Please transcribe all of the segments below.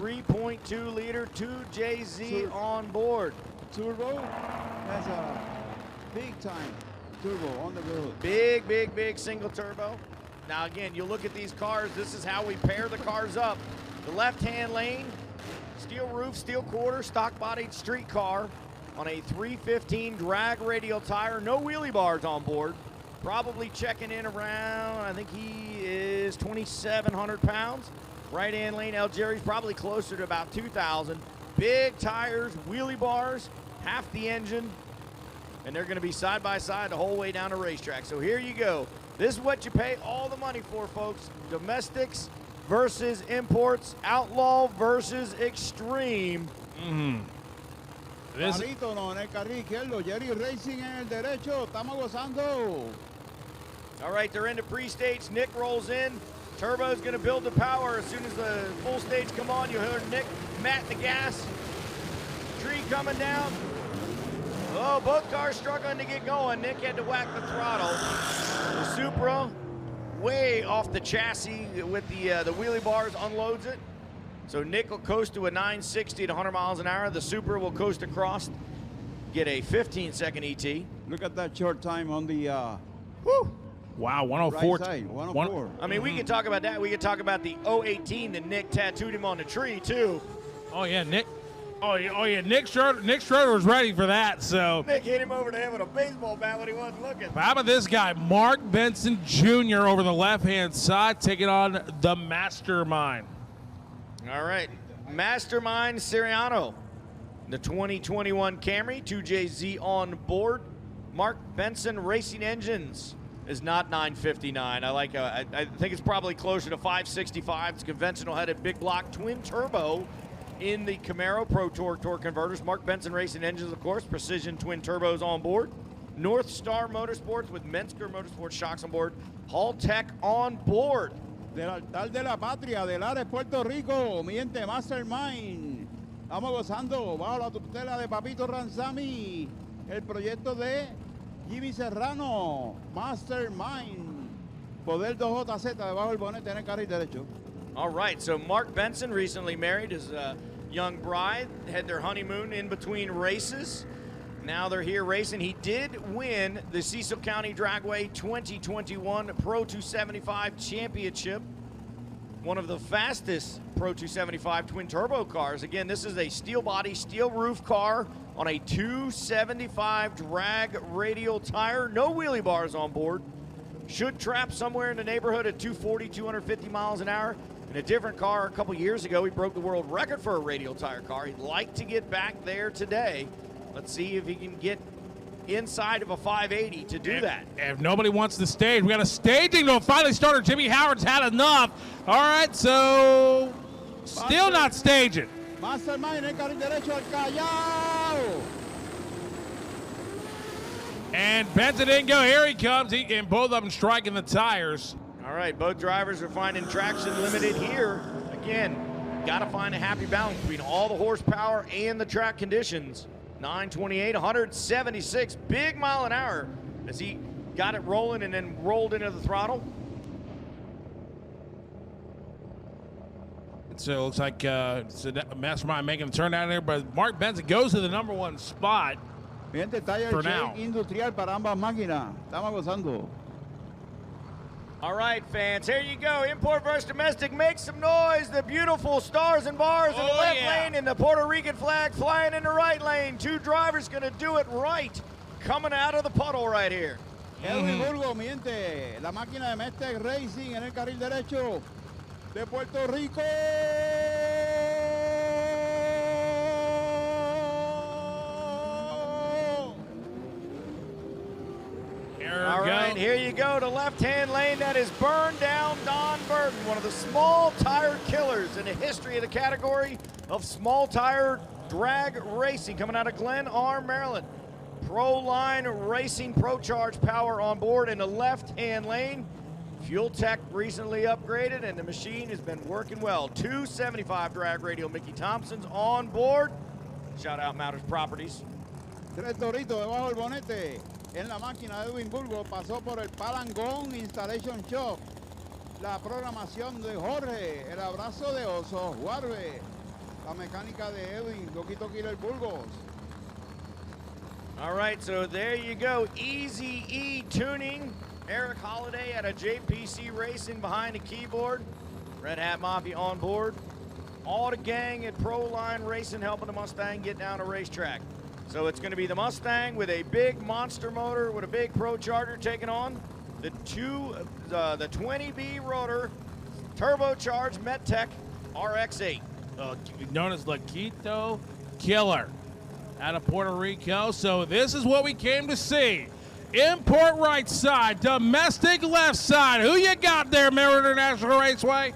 3.2 liter 2JZ on board. Turbo has a big time turbo on the road. Big single turbo. Now again, you look at these cars, this is how we pair the cars up. The left-hand lane, steel roof, steel quarter, stock-bodied street car on a 315 drag radial tire, no wheelie bars on board. Probably checking in around, I think he is 2,700 pounds. Right-hand lane, El Jerry's probably closer to about 2,000. Big tires, wheelie bars, half the engine, and they're gonna be side by side the whole way down the racetrack. So here you go. This is what you pay all the money for, folks. Domestics versus imports, outlaw versus extreme. Barítono en el carril izquierdo, Jerry Racing en el derecho, estamos gozando. All right, they're into pre-stage. Nick rolls in. Turbo's gonna build the power. As soon as the full stage come on, you'll hear Nick mat the gas. Tree coming down. Oh, both cars struggling to get going. Nick had to whack the throttle. The Supra way off the chassis with the wheelie bars, unloads it. So Nick will coast to a 960 at 100 miles an hour. The Supra will coast across, get a 15-second ET. Look at that short time on the Wow, 104. right side, 104. I mean, we could talk about that. We could talk about the 018 that Nick tattooed him on the tree, too. Oh, yeah, Nick. Oh, yeah, Nick Schroeder was ready for that, so. Nick hit him over the head with a baseball bat when he wasn't looking. How about this guy, Mark Benson Jr. over the left-hand side, taking on the Mastermind. All right, Mastermind Siriano, the 2021 Camry, 2JZ on board. Mark Benson Racing Engines is not 959. I think it's probably closer to 565. It's conventional headed big block twin turbo in the Camaro Pro Tour torque converters. Mark Benson Racing Engines, of course, precision twin turbos on board. North Star Motorsports with Mensker Motorsports shocks on board. Hall Tech on board. Del altar de la patria, del Ares, Puerto Rico, mi gente, Mastermind. Estamos gozando bajo la tutela de Papito Ranzami, el proyecto de Jimmy Serrano, Mastermind. Poder 2JZ debajo del bonete en el carril derecho. All right, so Mark Benson recently married his young bride, had their honeymoon in between races. Now they're here racing. He did win the Cecil County Dragway 2021 Pro 275 Championship. One of the fastest Pro 275 twin turbo cars. Again, this is a steel body, steel roof car on a 275 drag radial tire. No wheelie bars on board. Should trap somewhere in the neighborhood of 240, 250 miles an hour. In a different car a couple years ago, he broke the world record for a radial tire car. He'd like to get back there today. Let's see if he can get inside of a 580 to do that. If nobody wants the stage, we got a staging to finally starter. Jimmy Howard's had enough. All right, so still not staging. Mastermind en el carril derecho al Callao. And Benson didn't go. Here he comes. And both of them striking the tires. All right, both drivers are finding traction limited here. Again, got to find a happy balance between all the horsepower and the track conditions. 928, 176, big mile an hour as he got it rolling and then rolled into the throttle. So it looks like it's a Mastermind making a turn down there, but Mark Benson goes to the #1 spot. For now. Industrial para ambas máquinas. Estamos gozando. All right, fans, here you go. Import versus domestic. Make some noise. The beautiful stars and bars in the left lane and the Puerto Rican flag flying in the right lane. Two drivers going to do it right. Coming out of the puddle right here. Edwin Burgo, mi gente. La máquina de Mustang Racing en el carril derecho de Puerto Rico. All right, here you go. The left-hand lane that is burned down Don Burton, one of the small tire killers in the history of the category of small tire drag racing, coming out of Glen Arm, Maryland. Pro Line Racing Pro Charge power on board in the left-hand lane. Fuel Tech recently upgraded, and the machine has been working well. 275 drag radial Mickey Thompson's on board. Shout out Matters Properties. Tres Doritos debajo del bonete. En la máquina de Edwin Burgo pasó por el Palangón Installation Shop. La programación de Jorge, el abrazo de Oso Juarbe. La mecánica de Edwin, Loquito Killer Burgos. All right, so there you go. Easy E tuning. Eric Holiday at a JPC Racing behind the keyboard. Red Hat Mafia on board. All the gang at Proline Racing helping the Mustang get down a racetrack. So it's going to be the Mustang with a big monster motor with a big Pro Charger taking on the 20B rotor turbocharged Mettech RX-8. Known as Loquito Killer out of Puerto Rico. So this is what we came to see. Import right side, domestic left side. Who you got there, Merritt International Raceway?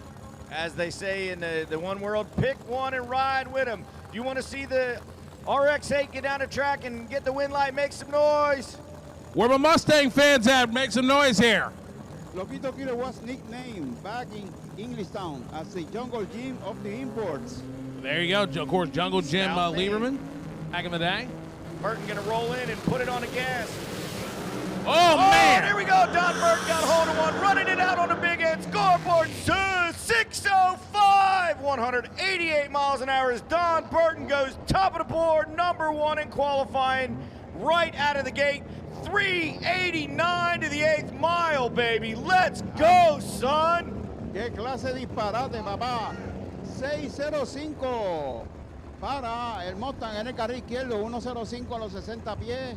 As they say in the one world, pick one and ride with them. You want to see the RX-8 get down the track and get the win light, make some noise. Where my Mustang fans at? Make some noise here. Loquito Killer was nicknamed back in Englishtown as the Jungle Gym of the imports. There you go. Of course, Jungle Jim Scout man. Lieberman back in the day. Burton going to roll in and put it on the gas. Oh, man. There we go. Don Burton got hold of one, running it out on the big end. Scoreboard 605, 188 miles an hour as Don Burton goes top of the board, number one in qualifying right out of the gate. 389 to the 8th mile, baby. Let's go, son. ¡Qué clase de disparate, papá! 605 para el Mustang en el carril izquierdo, 105 a los 60 pies.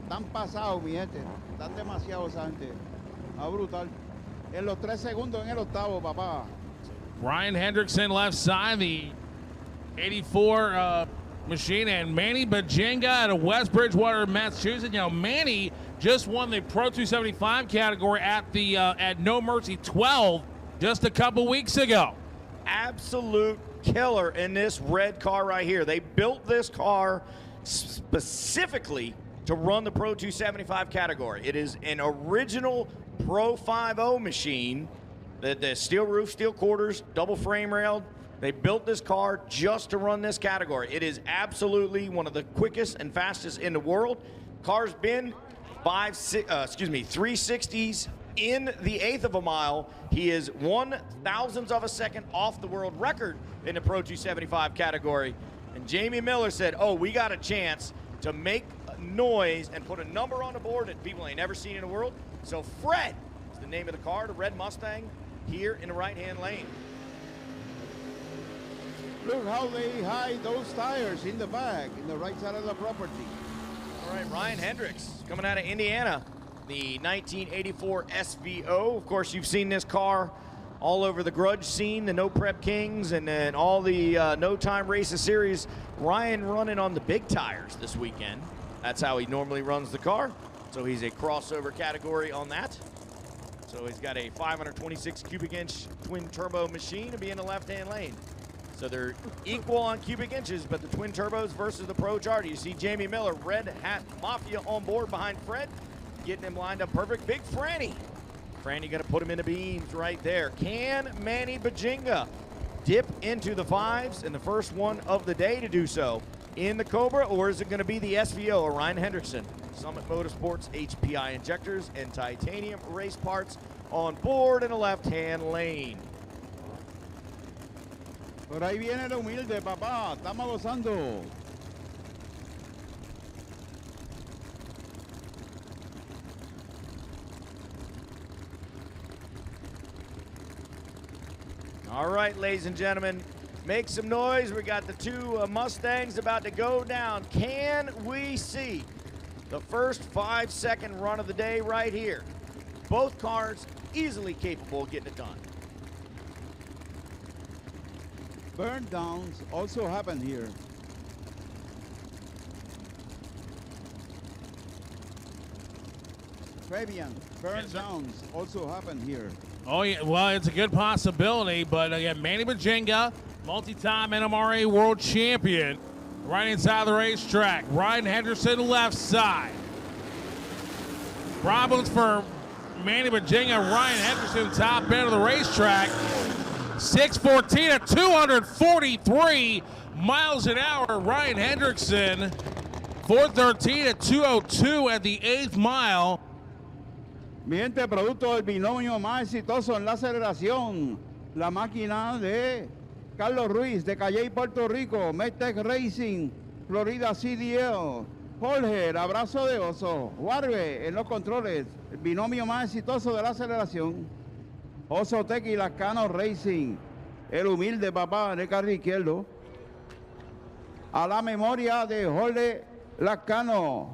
Están pasados, mi gente. Están demasiado esa gente. Ah, brutal. En los 3 segundos en el octavo, papá. Ryan Hendrickson left side, the 84 machine, and Manny Bajinga out of West Bridgewater, Massachusetts. You know, Manny just won the Pro 275 category at the at No Mercy 12 just a couple weeks ago. Absolute killer in this red car right here. They built this car specifically to run the Pro 275 category. It is an original Pro 50 machine. The steel roof, steel quarters, double frame rail. They built this car just to run this category. It is absolutely one of the quickest and fastest in the world. Car's been 360s in the 1/8 of a mile. He is 1/1000th of a second off the world record in the Pro 275 category. And Jamie Miller said, oh, we got a chance to make noise and put a number on the board that people ain't never seen in the world. So Fred is the name of the car, the red Mustang, here in the right-hand lane. Look how they hide those tires in the back, in the right side of the property. All right, Ryan Hendricks coming out of Indiana, the 1984 SVO. Of course, you've seen this car all over the grudge scene, the No Prep Kings, and then all the No Time Races series. Ryan running on the big tires this weekend. That's how he normally runs the car. So he's a crossover category on that. So he's got a 526 cubic inch twin turbo machine to be in the left-hand lane. So they're equal on cubic inches, but the twin turbos versus the Pro Charger. You see Jamie Miller, Red Hat Mafia on board behind Fred, getting him lined up perfect. Big Franny. Franny gonna put him in the beams right there. Can Manny Bajinga dip into the 5s in the first one of the day to do so in the Cobra, or is it gonna be the SVO or Ryan Hendrickson? Summit Motorsports HPI injectors and titanium race parts on board in the left-hand lane. Por ahí viene el humilde, papá. Estamos gozando. All right, ladies and gentlemen, make some noise. We got the 2 Mustangs about to go down. Can we see the first 5-second run of the day right here? Both cars easily capable of getting it done. Burn downs also happen here. Fabian, burn downs also happen here. Oh, yeah, well, it's a good possibility, but again, Manny Bajinga, multi-time NMRA world champion, right inside the racetrack. Ryan Hendrickson, left side. Problems for Manny Bajinga, Ryan Hendrickson, top end of the racetrack. 614 at 243 miles an hour. Ryan Hendrickson, 413 at 202 at the 8th mile. Mi gente, producto del binomio más exitoso en la aceleración, la máquina de Carlos Ruiz de Calle, Puerto Rico. Mustang Racing, Florida CDL. Jorge, el abrazo de oso. Warbe en los controles, el binomio más exitoso de la aceleración. Oso Tequi Lascano Racing, el humilde papá en el carril izquierdo. A la memoria de Jorge Lascano.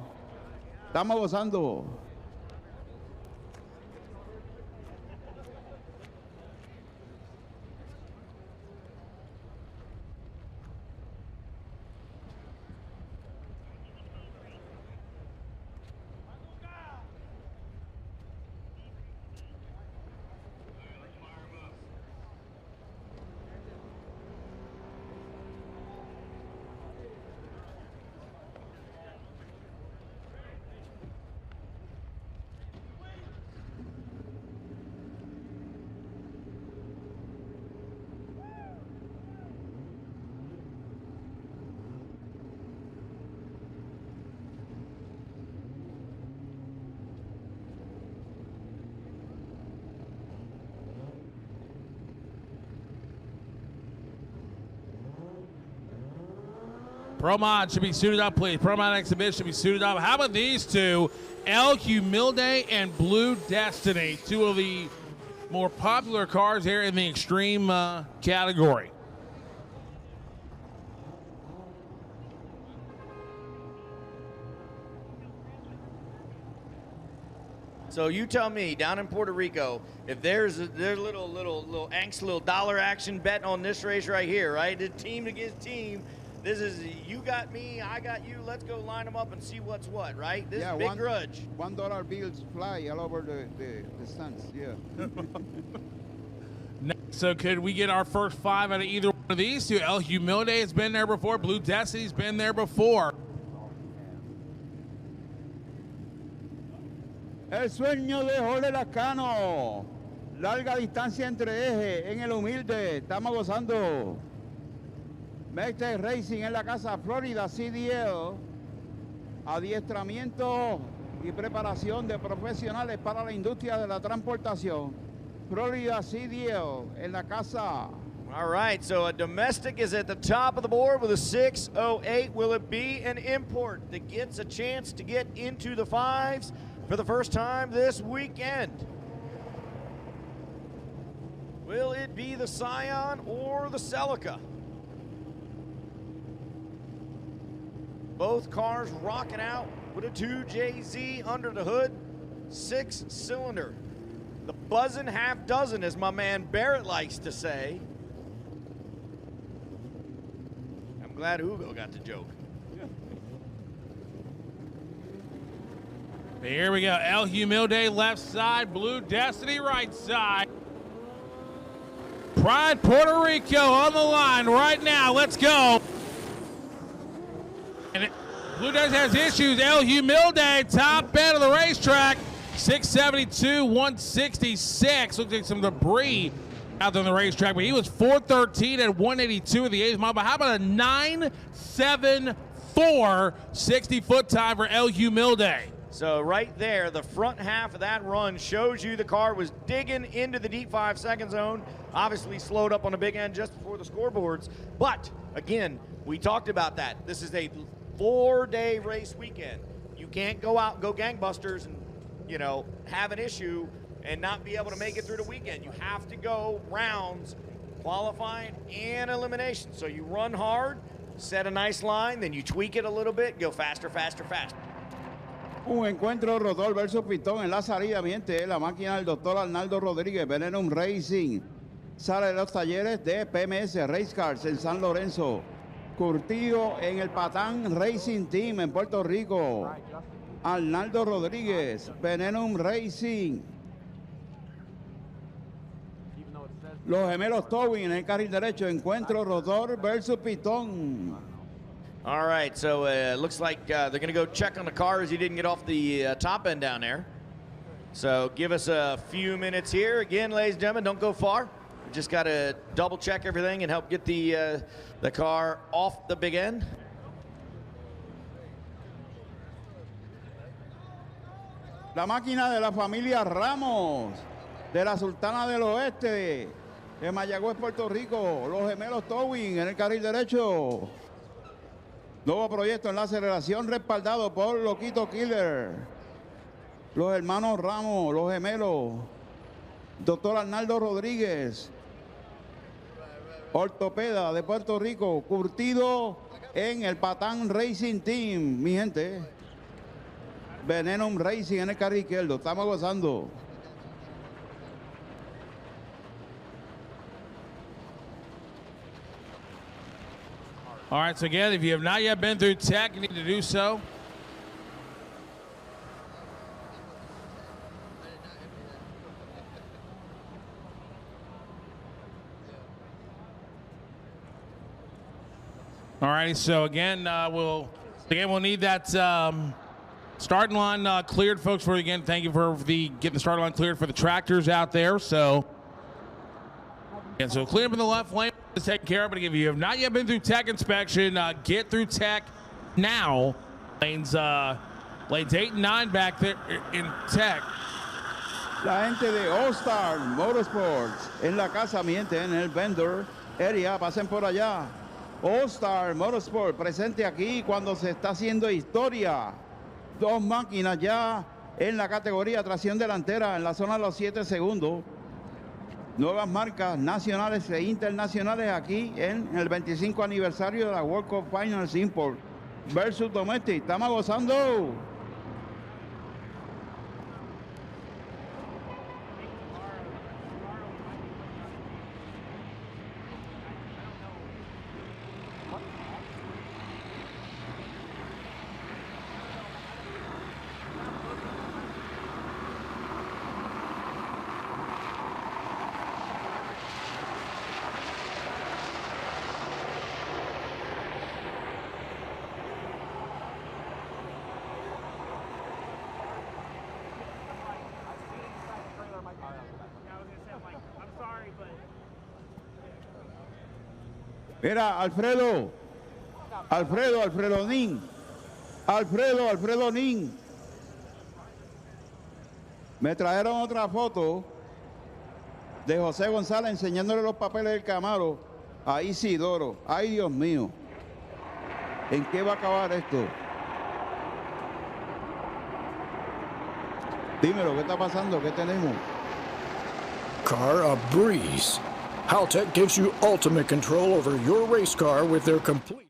Estamos gozando. Pro Mod should be suited up, please. Pro Mod Exhibition should be suited up. How about these two? El Humilde and Blue Destiny, two of the more popular cars here in the extreme category. So you tell me, down in Puerto Rico, if there's little angst, little dollar action bet on this race right here, right? The team against team. This is you got me, I got you. Let's go line them up and see what's what, right? This is big grudge. $1 bills fly all over the stands, yeah. So could we get our first 5 out of either one of these two? El Humilde has been there before. Blue Destiny's been there before. El sueño de Jorge Lascano. Larga distancia entre ejes en el humilde. Estamos gozando. Mustang Racing en la casa Florida CDL. Adiestramiento y preparación de profesionales para la industria de la transportación. Florida CDL en la casa. All right, so a domestic is at the top of the board with a 608. Will it be an import that gets a chance to get into the fives for the first time this weekend? Will it be the Scion or the Celica? Both cars rocking out with a 2JZ under the hood, 6-cylinder. The buzzing half dozen, as my man Barrett likes to say. I'm glad Hugo got the joke. Here we go. El Humilde left side, Blue Destiny right side. Pride Puerto Rico on the line right now. Let's go. And Blue Destiny has issues. El Humilde, top end of the racetrack. 672, 166. Looks like some debris out there on the racetrack, but he was 413 at 182 of the 8th mile. But how about a 974 60-foot time for El Humilde? So right there, the front half of that run shows you the car was digging into the deep 5-second zone. Obviously slowed up on the big end just before the scoreboards. But again, we talked about that. This is a 4-day race weekend. You can't go out and go gangbusters and, you know, have an issue and not be able to make it through the weekend. You have to go rounds, qualifying and elimination. So you run hard, set a nice line, then you tweak it a little bit, go faster, faster, faster. Un encuentro rotor versus pistón en la salida, miente la máquina del doctor Arnaldo Rodríguez, Venenum Racing. Sale de los talleres de PMS Race Cars en San Lorenzo. Curtido en el Patán Racing Team en Puerto Rico. Arnaldo Rodríguez, Venenum Racing. Los gemelos Towing en el carril derecho. Encuentro rotor versus pistón. All right, so looks like they're going to go check on the car as he didn't get off the top end down there. So give us a few minutes here. Again, ladies and gentlemen, don't go far. We just got to double check everything and help get the car off the big end. La máquina de la familia Ramos, de la Sultana del Oeste. de Mayagüez, Puerto Rico, los gemelos Towing en el carril derecho. Nuevo proyecto en la aceleración respaldado por Loquito Killer. Los hermanos Ramos, los gemelos. Doctor Arnaldo Rodríguez, ortopeda de Puerto Rico, curtido en el Patán Racing Team, mi gente. Venenum Racing en el carril izquierdo, estamos gozando. All right, so again, if you have not yet been through tech, you need to do so. All righty, so again, we'll need that starting line cleared, folks. For again, thank you for getting the starting line cleared for the tractors out there. So, and so clean up in the left lane is taken care of. But if you have not yet been through tech inspection, get through tech now. Lanes 8 and 9 back there in tech. La gente de All Star Motorsports en la casa, mi gente, en el vendor area, pasen por allá. All Star Motorsport presente aquí cuando se está haciendo historia. Dos máquinas ya en la categoría tracción delantera en la zona de los 7 segundos. Nuevas marcas nacionales e internacionales aquí en el 25 aniversario de la World Cup Finals Import versus Domestic. Estamos gozando. Mira, Alfredo Nin. Me trajeron otra foto de José González enseñándole los papeles del Camaro a Isidoro. Ay, Dios mío. ¿En qué va a acabar esto? Dímelo, ¿qué está pasando? ¿Qué tenemos? Car a breeze. Haltech gives you ultimate control over your race car with their complete.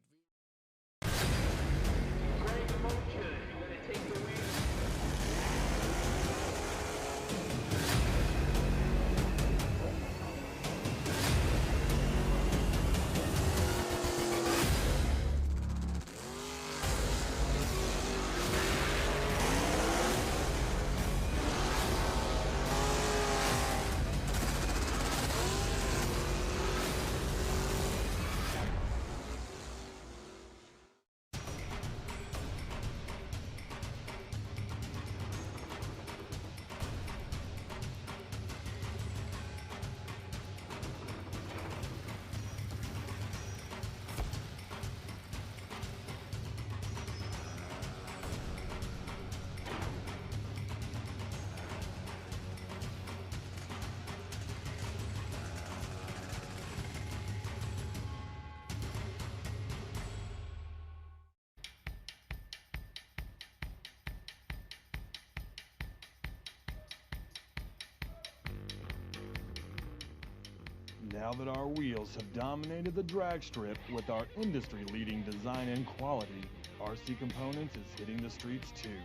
Now that our wheels have dominated the drag strip with our industry-leading design and quality, RC Components is hitting the streets too.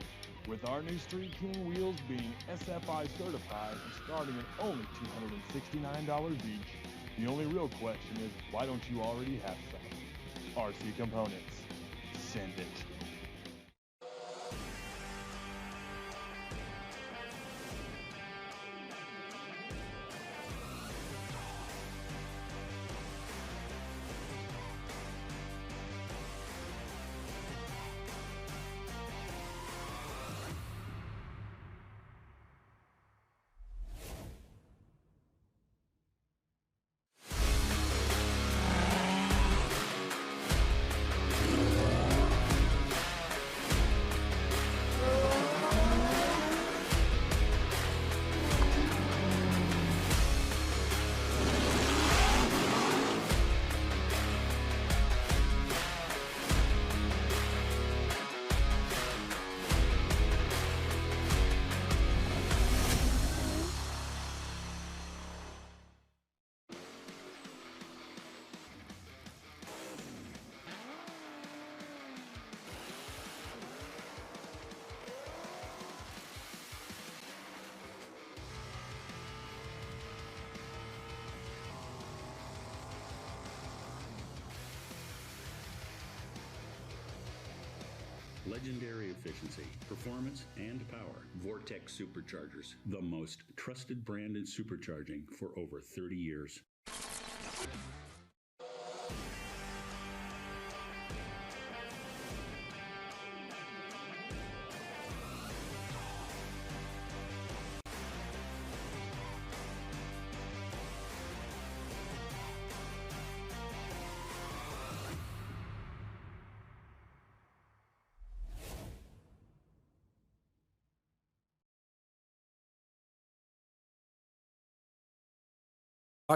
With our new Street King wheels being SFI certified and starting at only $269 each, the only real question is, why don't you already have some? RC Components. Send it. Legendary efficiency, performance, and power. Vortex Superchargers, the most trusted brand in supercharging for over 30 years.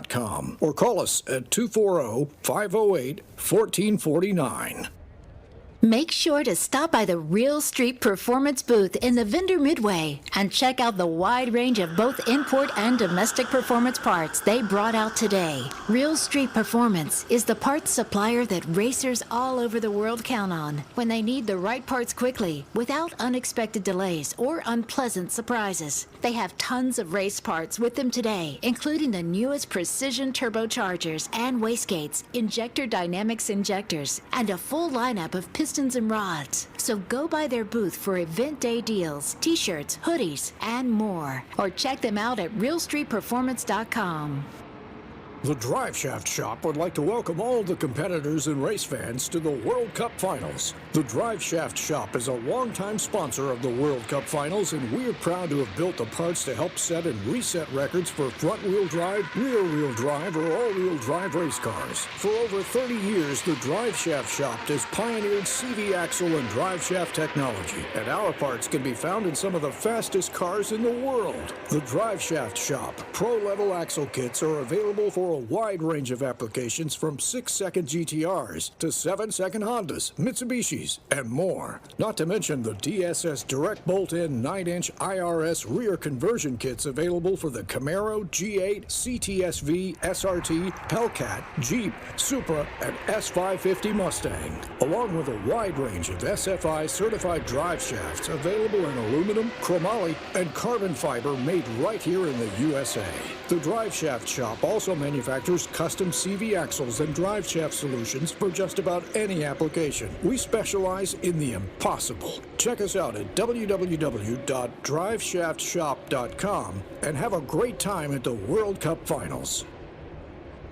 .com or call us at 240-508-1449. Make sure to stop by the Real Street Performance booth in the Vendor Midway and check out the wide range of both import and domestic performance parts they brought out today. Real Street Performance is the parts supplier that racers all over the world count on when they need the right parts quickly without unexpected delays or unpleasant surprises. They have tons of race parts with them today, including the newest precision turbochargers and wastegates, injector dynamics injectors, and a full lineup of pistons and rods. So go by their booth for event day deals, t-shirts, hoodies, and more. Or check them out at realstreetperformance.com. The Drive Shaft Shop would like to welcome all the competitors and race fans to the World Cup Finals. The Drive Shaft Shop is a longtime sponsor of the World Cup Finals, and we're proud to have built the parts to help set and reset records for front-wheel drive, rear-wheel drive, or all-wheel drive race cars. For over 30 years, the Drive Shaft Shop has pioneered CV axle and drive shaft technology, and our parts can be found in some of the fastest cars in the world. The Drive Shaft Shop pro-level axle kits are available for a wide range of applications, from 6-second GTRs to 7-second Hondas, Mitsubishis, and more. Not to mention the DSS direct bolt-in 9-inch IRS rear conversion kits available for the Camaro, G8, CTSV, SRT, Hellcat, Jeep, Supra, and S550 Mustang, along with a wide range of SFI certified drive shafts available in aluminum, chromoly, and carbon fiber made right here in the USA. The Drive Shaft Shop also manufactures custom CV axles and drive shaft solutions for just about any application. We specialize in the impossible. Check us out at www.driveshaftshop.com and have a great time at the World Cup Finals.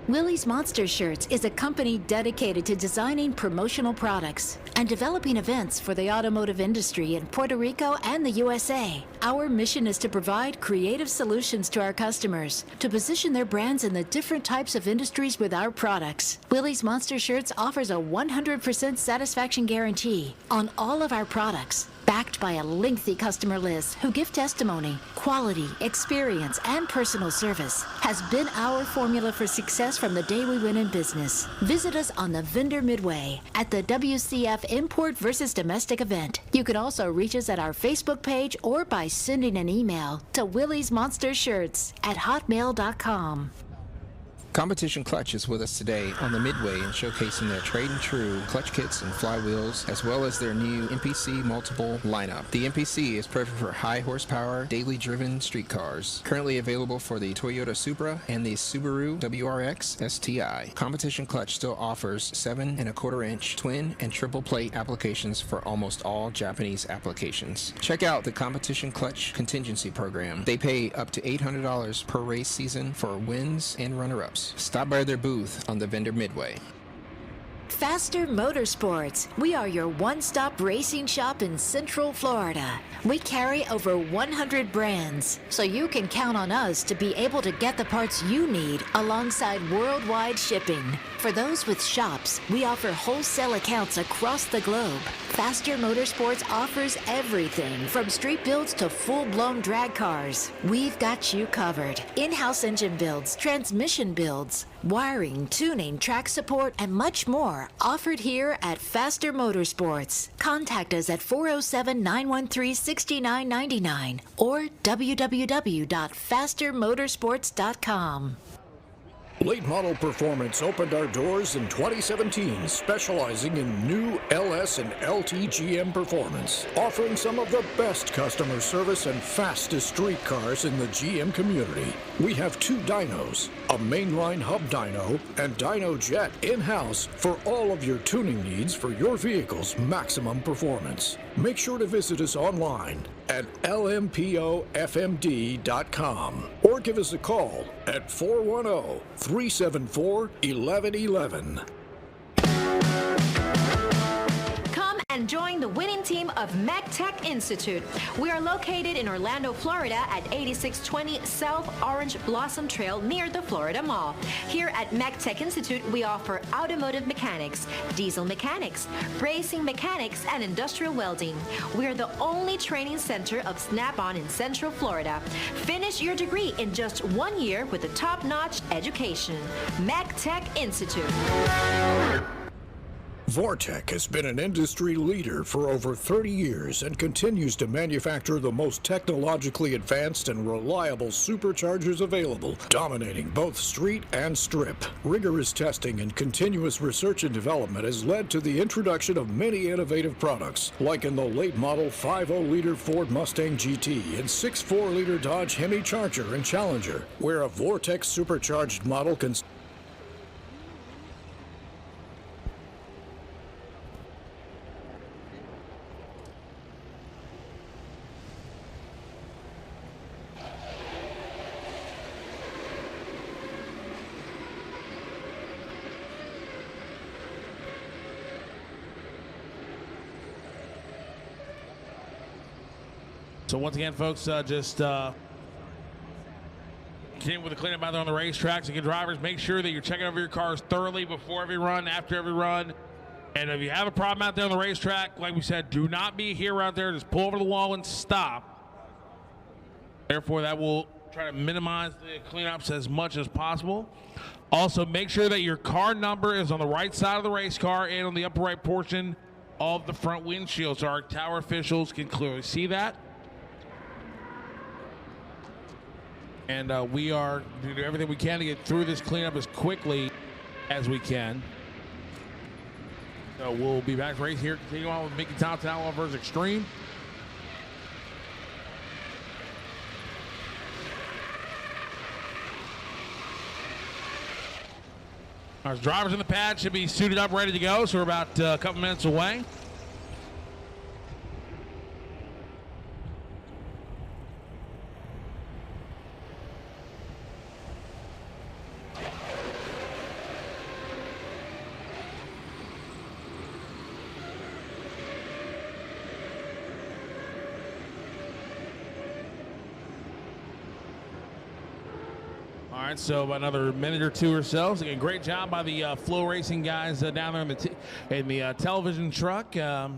Willie's Monster Shirts is a company dedicated to designing promotional products and developing events for the automotive industry in Puerto Rico and the USA. Our mission is to provide creative solutions to our customers to position their brands in the different types of industries with our products. Willie's Monster Shirts offers a 100% satisfaction guarantee on all of our products, backed by a lengthy customer list who give testimony. Quality, experience, and personal service has been our formula for success from the day we went in business. Visit us on the Vendor Midway at the WCF Import versus Domestic event. You can also reach us at our Facebook page or by sending an email to williesmonstershirts@hotmail.com. Competition Clutch is with us today on the Midway and showcasing their Trade and True clutch kits and flywheels, as well as their new MPC multiple lineup. The MPC is perfect for high horsepower, daily driven street cars. Currently available for the Toyota Supra and the Subaru WRX STI. Competition Clutch still offers 7 1/4 inch twin and triple plate applications for almost all Japanese applications. Check out the Competition Clutch contingency program. They pay up to $800 per race season for wins and runner-ups. Stop by their booth on the Vendor Midway. Faster Motorsports. We are your one-stop racing shop in Central Florida. We carry over 100 brands, so you can count on us to be able to get the parts you need alongside worldwide shipping. For those with shops, we offer wholesale accounts across the globe. Faster Motorsports offers everything from street builds to full-blown drag cars. We've got you covered. In-house engine builds, transmission builds, wiring, tuning, track support, and much more offered here at Faster Motorsports. Contact us at 407-913-6999 or www.fastermotorsports.com. Late Model Performance opened our doors in 2017, specializing in new LS and LT GM performance, offering some of the best customer service and fastest street cars in the GM community. We have 2 dynos, a mainline hub dyno and Dyno Jet in-house for all of your tuning needs for your vehicle's maximum performance. Make sure to visit us online at lmpofmd.com or give us a call at 410-374-1111. Come and join the winning team of MechTech Institute. We are located in Orlando, Florida at 8620 South Orange Blossom Trail near the Florida Mall. Here at MechTech Institute, we offer automotive mechanics, diesel mechanics, racing mechanics, and industrial welding. We are the only training center of Snap-on in Central Florida. Finish your degree in just 1 year with a top-notch education. MechTech Institute. Vortec has been an industry leader for over 30 years and continues to manufacture the most technologically advanced and reliable superchargers available, dominating both street and strip. Rigorous testing and continuous research and development has led to the introduction of many innovative products, like in the late model 5.0-liter Ford Mustang GT and 6.4-liter Dodge Hemi Charger and Challenger, where a Vortec supercharged model can So once again, folks, just continue with the cleanup out there on the racetracks. Again, drivers, make sure that you're checking over your cars thoroughly before every run, after every run. And if you have a problem out there on the racetrack, like we said, do not be here out there. Just pull over the wall and stop. Therefore, that will try to minimize the cleanups as much as possible. Also, make sure that your car number is on the right side of the race car and on the upper right portion of the front windshield, so our tower officials can clearly see that. And we are doing everything we can to get through this cleanup as quickly as we can. So we'll be back right here. Continue on with Mickey Thompson Outlaw vs. Extreme. Our drivers in the pad should be suited up, ready to go. So we're about a couple minutes away. All right, so another minute or two or so. So again, great job by the Flow Racing guys down there in the television truck. So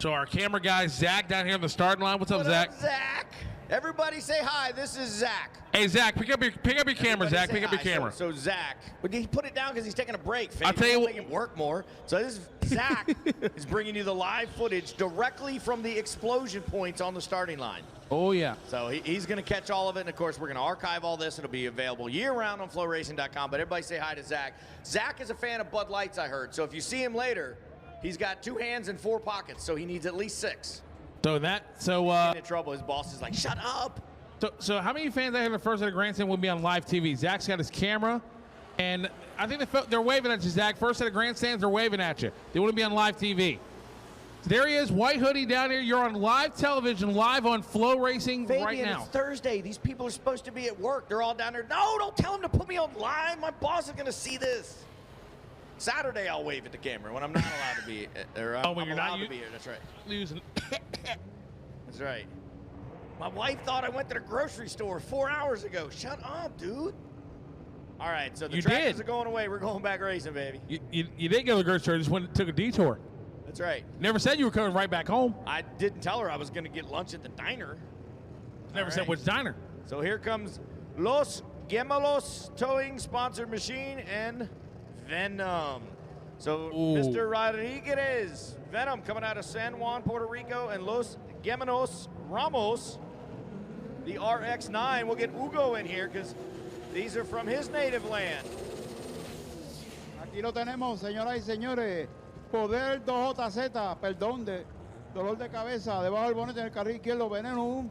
our camera guy, Zach, down here on the starting line. What's up, Zach? Up, Zach? Everybody say hi. This is Zach. Hey, Zach, pick up your camera, Zach. Pick up your camera. So Zach, but he put it down because he's taking a break. I'll tell you what. Make him work more. So this is Zach is bringing you the live footage directly from the explosion points on the starting line. Oh, yeah. So he's going to catch all of it. And, of course, we're going to archive all this. It'll be available year-round on flowracing.com. But everybody say hi to Zach. Zach is a fan of Bud Lights, I heard. So if you see him later, he's got 2 hands and 4 pockets. So he needs at least 6. So in trouble. His boss is like, shut up. So how many fans out here in the first set of grandstand will be on live TV? Zach's got his camera, and I think they're waving at you, Zach. First set of grandstands, they're waving at you. They want to be on live TV. There he is, white hoodie down here. You're on live television, live on Flow Racing right now. It's Thursday. These people are supposed to be at work. They're all down there. No, don't tell them to put me on live. My boss is going to see this. Saturday, I'll wave at the camera when I'm not allowed to be. When you're not to be here. That's right. Losing. That's right. My wife thought I went to the grocery store 4 hours ago. Shut up, dude. All right, so the tractors are going away. We're going back racing, baby. You did go to the grocery store. Just went and took a detour. That's right. Never said you were coming right back home. I didn't tell her I was going to get lunch at the diner. Never said which diner. So here comes Los Gemelos Towing Sponsored Machine and Venom. So Mr. Rodriguez, Venom coming out of San Juan, Puerto Rico, and Los Gemelos Ramos, the RX-9. We'll get Hugo in here because These are from his native land. Aquí lo tenemos, señoras y señores. Poder 2JZ, perdón, dolor de cabeza, debajo del bonete en el carril izquierdo, Veneno.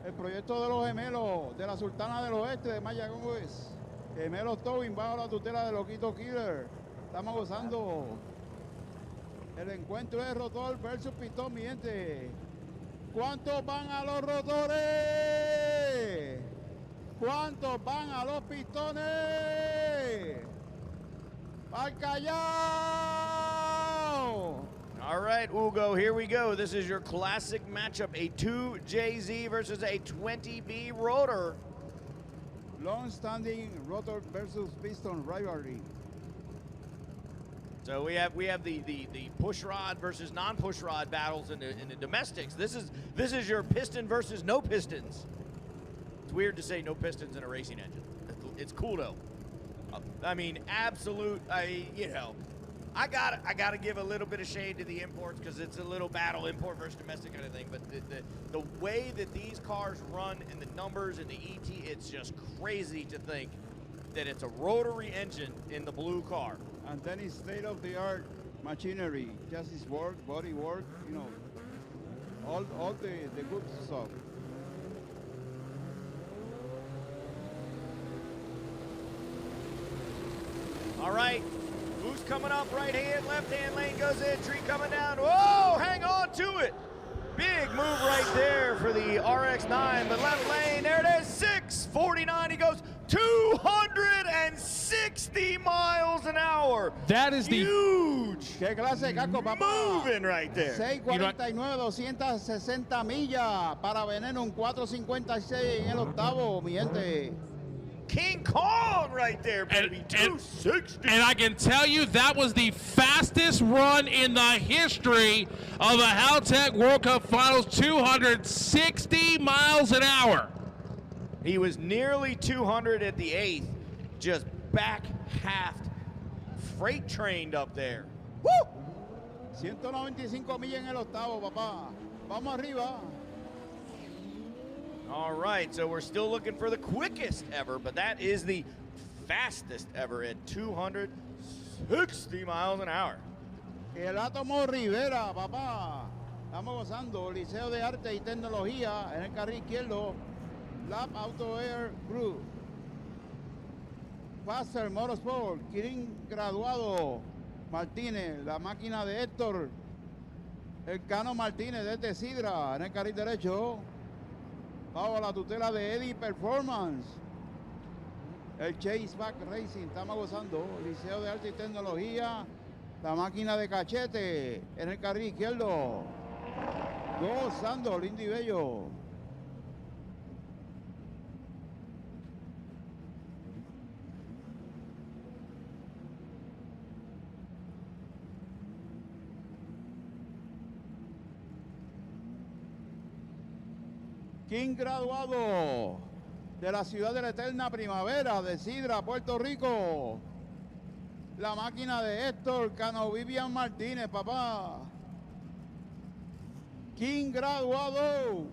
El proyecto de los gemelos de la Sultana del Oeste de Mayagüez. Gemelos Towing bajo la tutela de Loquito Killer. Estamos gozando el encuentro de rotor versus pistón, mi gente. ¿Cuántos van a los rotores? ¿Cuántos van a los pistones? ¡Al Callao! All right, Hugo, here we go. This is your classic matchup, a 2JZ versus a 20B rotor. Long-standing rotor versus piston rivalry. So we have the push rod versus non-push rod battles in the domestics. This is your piston versus no pistons. It's weird to say no pistons in a racing engine. It's cool though. I mean, absolute. I gotta give a little bit of shade to the imports because it's a little battle, import versus domestic kind of thing. But the way that these cars run and the numbers and the ET, it's just crazy to think that it's a rotary engine in the blue car. And then it's state-of-the-art machinery, chassis work, body work, all the good stuff. All right, who's coming up? Right hand, left hand lane goes in, tree coming down. Whoa, hang on to it. Big move right there for the RX-9, but left lane, there it is, 649, he goes 260 miles an hour. That is huge. ¿Qué clase de casco, papá? Moving right there. 649, 260 millas para Veneno, un 456 en el octavo, mi gente. King Kong right there, baby, 260. And I can tell you that was the fastest run in the history of the Haltech World Cup Finals, 260 miles an hour. He was nearly 200 at the 8th, just back half freight trained up there. Woo! 195 millas en el octavo, papá. Vamos arriba. All right, so we're still looking for the quickest ever, but that is the fastest ever at 260 miles an hour. El Átomo Rivera, papá. Estamos gozando. Liceo de Arte y Tecnología en el carril izquierdo. Lab Auto Air Group. Faster Motorsport. Kirin graduado. Martínez, la máquina de Héctor. El Cano Martínez desde Sidra en el carril derecho. Bajo la tutela de Eddie Performance. El Chase Back Racing, estamos gozando. Liceo de Arte y Tecnología. La máquina de Cachete en el carril izquierdo. Gozando, lindo y bello. King graduado de la ciudad de la eterna primavera de Sidra, Puerto Rico. La máquina de Héctor Cano Vivian Martínez, papá. King graduado.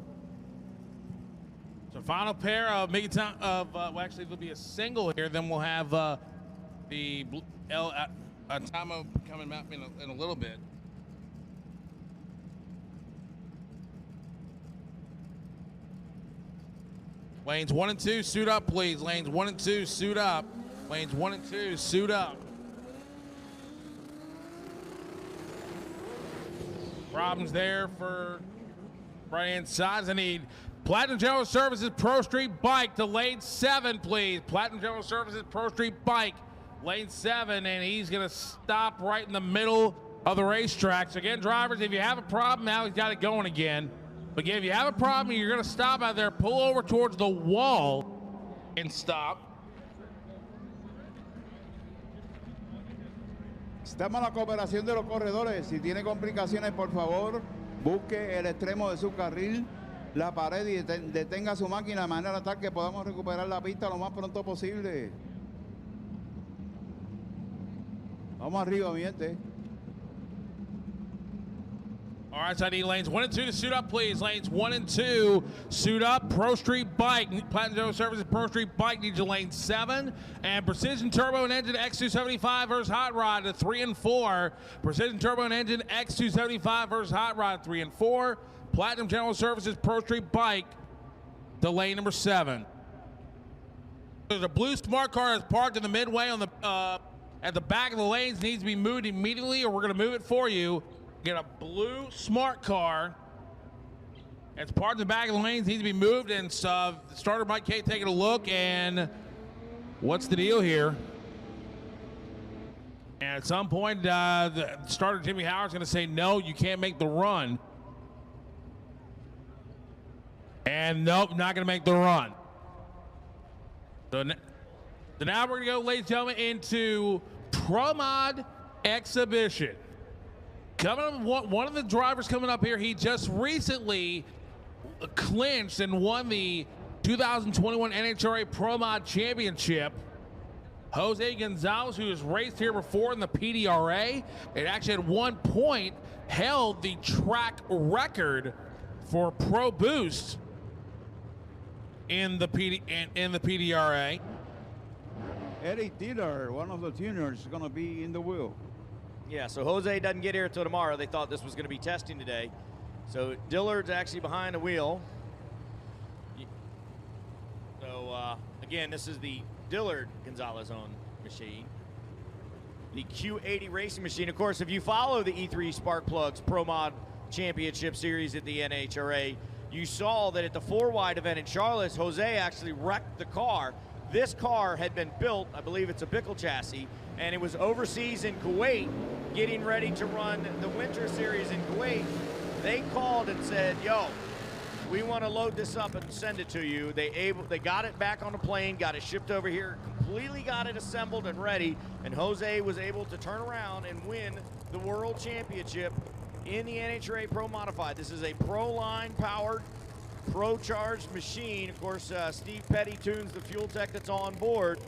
So final pair of actually there'll be a single here. Then we'll have the Atamo coming up in a little bit. Lanes 1 and 2, suit up, please. Lanes 1 and 2, suit up. Lanes 1 and 2, suit up. Problems there for right-hand sides. I need Platinum General Services Pro Street Bike to lane 7, please. Platinum General Services Pro Street Bike, lane 7, and he's going to stop right in the middle of the racetrack. So again, drivers, if you have a problem, now he's got it going again. But again, if you have a problem, you're going to stop out there, pull over towards the wall and stop. Estamos en la cooperación de los corredores. Si tiene complicaciones, por favor, busque el extremo de su carril, la pared y detenga su máquina de manera tal que podamos recuperar la pista lo más pronto posible. Vamos arriba, mi gente. All right, so I need lanes 1 and 2 to suit up, please. Lanes 1 and 2, suit up. Pro Street Bike, Platinum General Services Pro Street Bike needs your lane 7. And Precision Turbo and Engine X275 versus Hot Rod to 3 and 4. Precision Turbo and Engine X275 versus Hot Rod 3 and 4. Platinum General Services Pro Street Bike to lane number 7. There's a blue smart car that's parked in the midway on the at the back of the lanes. Needs to be moved immediately, or we're going to move it for you. Get a blue smart car. It's parked in the back of the lanes. Needs to be moved, and starter Mike K taking a look. And what's the deal here? And at some point, the starter Jimmy Howard's going to say, "No, you can't make the run." And nope, not going to make the run. So now we're going to go, ladies and gentlemen, into Pro Mod Exhibition. Coming up, one of the drivers coming up here, he just recently clinched and won the 2021 NHRA Pro Mod Championship. Jose Gonzalez, who has raced here before in the PDRA, and actually at one point held the track record for Pro Boost in the PDRA. Eric Diller, one of the tuners, is going to be in the wheel. Yeah, so Jose doesn't get here until tomorrow. They thought this was going to be testing today. So Dillard's actually behind the wheel. So, again, this is the Dillard Gonzalez owned machine. The Q80 racing machine. Of course, if you follow the E3 Spark Plugs Pro Mod Championship Series at the NHRA, you saw that at the 4-wide event in Charlotte, Jose actually wrecked the car. This car had been built, I believe it's a Bickle chassis, and it was overseas in Kuwait, getting ready to run the Winter Series in Kuwait. They called and said, "Yo, we want to load this up and send it to you." They got it back on the plane, got it shipped over here, completely got it assembled and ready, and Jose was able to turn around and win the World Championship in the NHRA Pro Modified. This is a Pro Line powered, Pro Charged machine. Of course, Steve Petty tunes the fuel tech that's on board.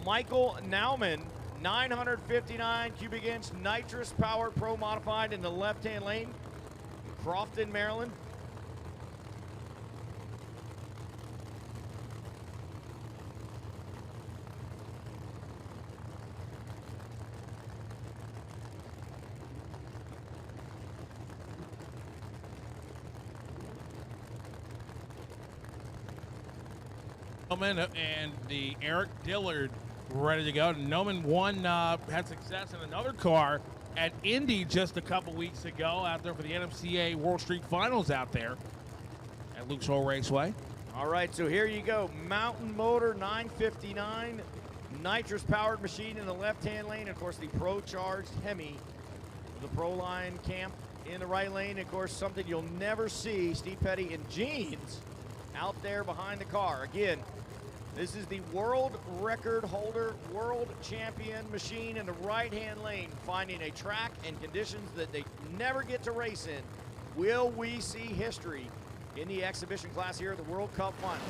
Michael Nauman, 959 cubic inch nitrous powered Pro Modified in the left-hand lane, Crofton, Maryland. And the Eric Dillard ready to go. Noman had success in another car at Indy just a couple weeks ago out there for the NFCA World Street Finals out there at Luke's Oil Raceway. All right, so here you go. Mountain Motor 959, nitrous powered machine in the left-hand lane. Of course, the Pro Charged Hemi, the Pro Line camp in the right lane. Of course, something you'll never see, Steve Petty in jeans out there behind the car. Again, this is the world record holder, world champion machine in the right-hand lane, finding a track and conditions that they never get to race in. Will we see history in the exhibition class here at the World Cup Finals?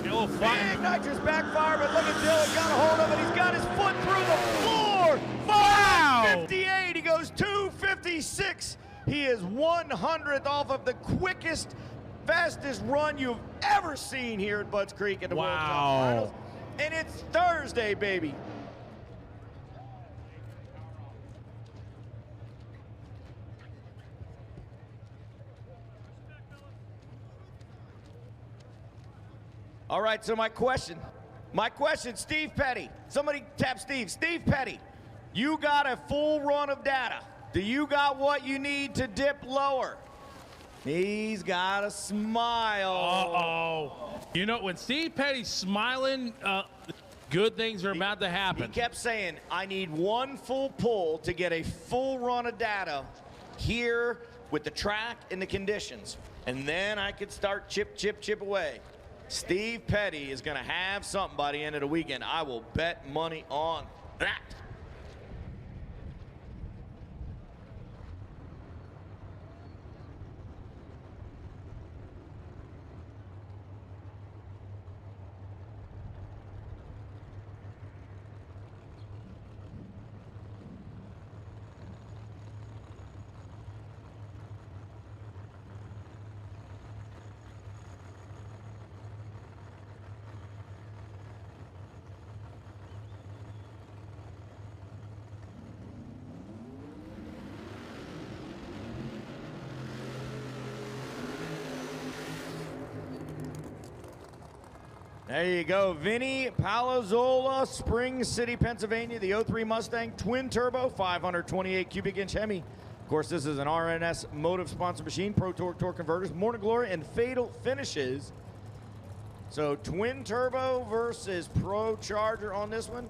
Big nitrous backfire, but look at Dylan, got a hold of it. He's got his foot through the floor. 558, he goes 256. He is 100th off of the quickest, fastest run you've ever seen here at Budds Creek at the World Cup Finals. And it's Thursday, baby. All right, so my question, Steve Petty. Somebody tap Steve. Steve Petty, you got a full run of data. Do you got what you need to dip lower? He's got a smile. Uh-oh. You know, when Steve Petty's smiling, good things are about to happen. He kept saying, I need one full pull to get a full run of data here with the track and the conditions. And then I could start chip away. Steve Petty is going to have something by the end of the weekend. I will bet money on that. There you go, Vinny Palazzola, Spring City, Pennsylvania, the 03 Mustang, twin turbo, 528 cubic inch Hemi. Of course, this is an RNS Motive sponsor machine, Pro Torque, torque converters, Morning Glory, and fatal finishes. So twin turbo versus Pro Charger on this one.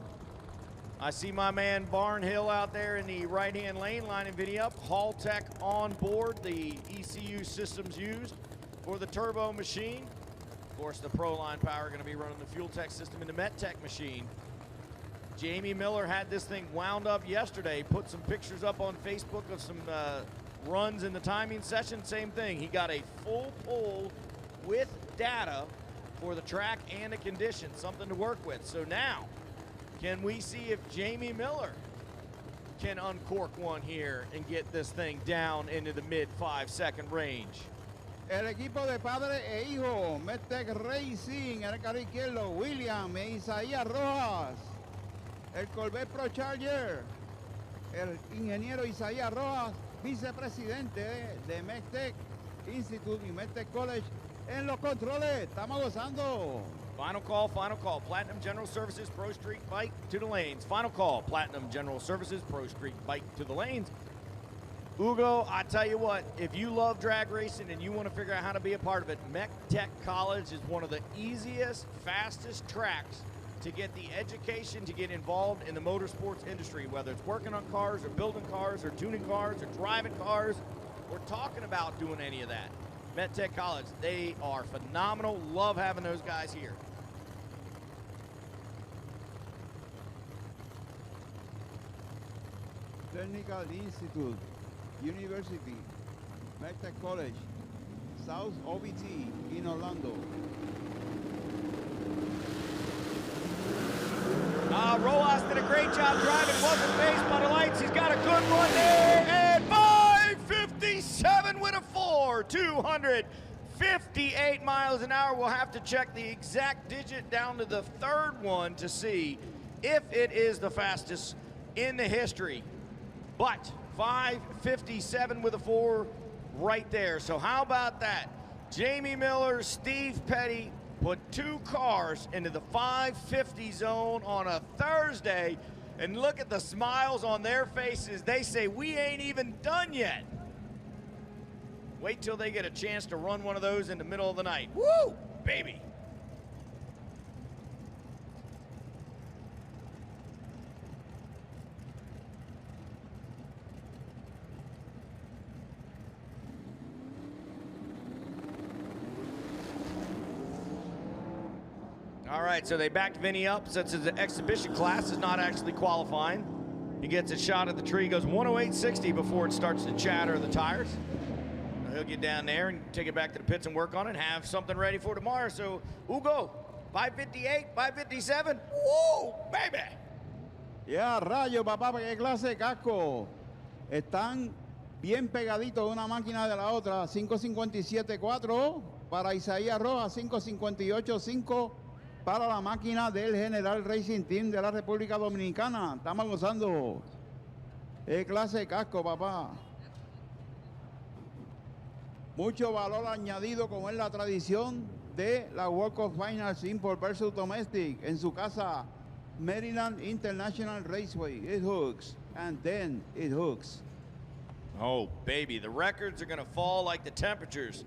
I see my man Barnhill out there in the right-hand lane lining Vinny up. Hall Tech on board, the ECU systems used for the turbo machine. Of course, the Pro Line Power going to be running the Fuel Tech system in the Met Tech machine. Jamie Miller had this thing wound up yesterday, put some pictures up on Facebook of some runs in the timing session. Same thing, he got a full pull with data for the track and the conditions, something to work with. So now, can we see if Jamie Miller can uncork one here and get this thing down into the mid 5-second range? El equipo de padre e hijo, Medtech Racing, en el carril izquierdo, William e Isaías Rojas. El Corvette Pro Charger, el ingeniero Isaías Rojas, vicepresidente de Medtech Institute y Medtech College en los controles. Estamos gozando. Final call, Platinum General Services, Pro Street Bike to the lanes. Final call, Platinum General Services, Pro Street Bike to the lanes. Hugo, I tell you what, if you love drag racing and you want to figure out how to be a part of it, Mech Tech College is one of the easiest, fastest tracks to get the education to get involved in the motorsports industry, whether it's working on cars or building cars or tuning cars or driving cars or talking about doing any of that. Met Tech College, they are phenomenal. Love having those guys here. Technical Institute, University, Medtech College, South OBT in Orlando. Rojas did a great job driving, wasn't faced by the lights. He's got a good run there, and 5:57 with a 258 miles an hour. We'll have to check the exact digit down to the third one to see if it is the fastest in the history. But 5:57 with a 4 right there. So how about that? Jamie Miller, Steve Petty put 2 cars into the 550 zone on a Thursday, and look at the smiles on their faces. They say, we ain't even done yet. Wait till they get a chance to run one of those in the middle of the night. Woo, baby. All right, so they backed Vinny up since his exhibition class is not actually qualifying. He gets a shot at the tree, goes 108.60 before it starts to chatter the tires. He'll get down there and take it back to the pits and work on it and have something ready for tomorrow. So, Hugo, 5:58, 5:57, woo, baby. Ya, rayo, papá, qué clase de casco. Están bien pegaditos una máquina de la otra. 5.57.4 para Isaías Rojas, 5.58.5 para la máquina del General Racing Team de la República Dominicana. Estamos gozando. Qué clase de casco, papá. Mucho valor añadido, como es la tradición de la World Cup Finals Import versus Domestic en su casa, Maryland International Raceway. It hooks, and then it hooks. Oh, baby, the records are going to fall like the temperatures.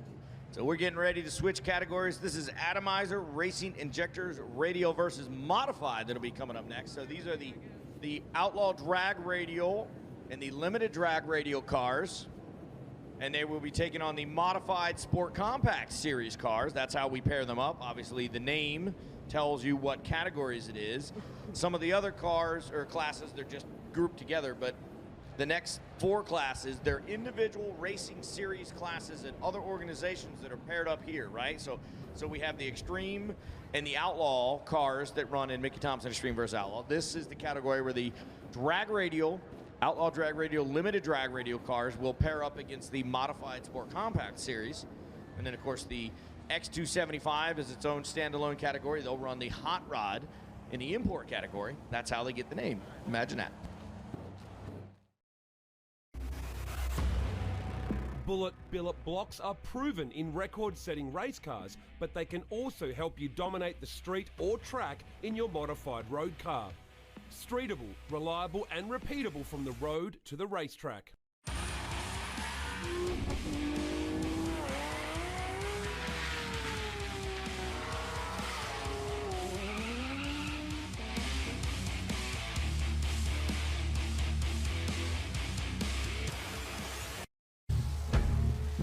So we're getting ready to switch categories. This is atomizer, racing injectors, radial versus modified that'll be coming up next. So these are the outlaw drag radial and the limited drag radial cars. And they will be taking on the modified Sport Compact Series cars. That's how we pair them up. Obviously, the name tells you what categories it is. Some of the other cars or classes, they're just grouped together, but the next 4 classes, they're individual racing series classes and other organizations that are paired up here, right? So we have the Extreme and the Outlaw cars that run in Mickey Thompson Extreme versus Outlaw. This is the category where the drag radial, Outlaw drag radial, limited drag radial cars will pair up against the modified Sport Compact Series. And then, of course, the X275 is its own standalone category. They'll run the hot rod in the import category. That's how they get the name. Imagine that. Bullet billet blocks are proven in record-setting race cars, but they can also help you dominate the street or track in your modified road car. Streetable, reliable and repeatable from the road to the racetrack.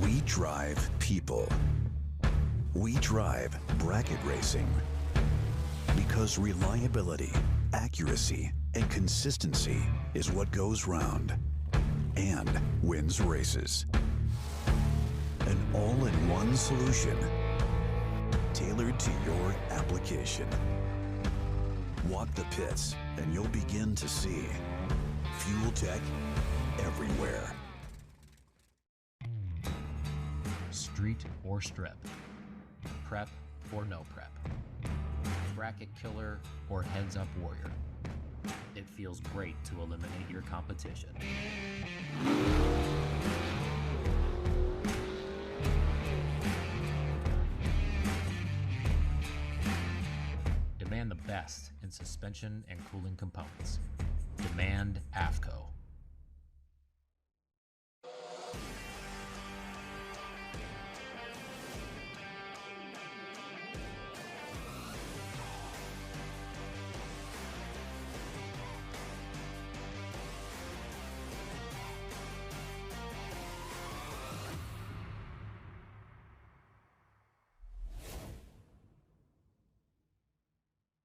We drive people. We drive bracket racing. Because reliability, accuracy, and consistency is what goes round and wins races. An all-in-one solution tailored to your application. Walk the pits and you'll begin to see fuel tech everywhere. Street or strip, prep or no prep, bracket killer or heads up warrior. It feels great to eliminate your competition. Demand the best in suspension and cooling components. Demand AFCO.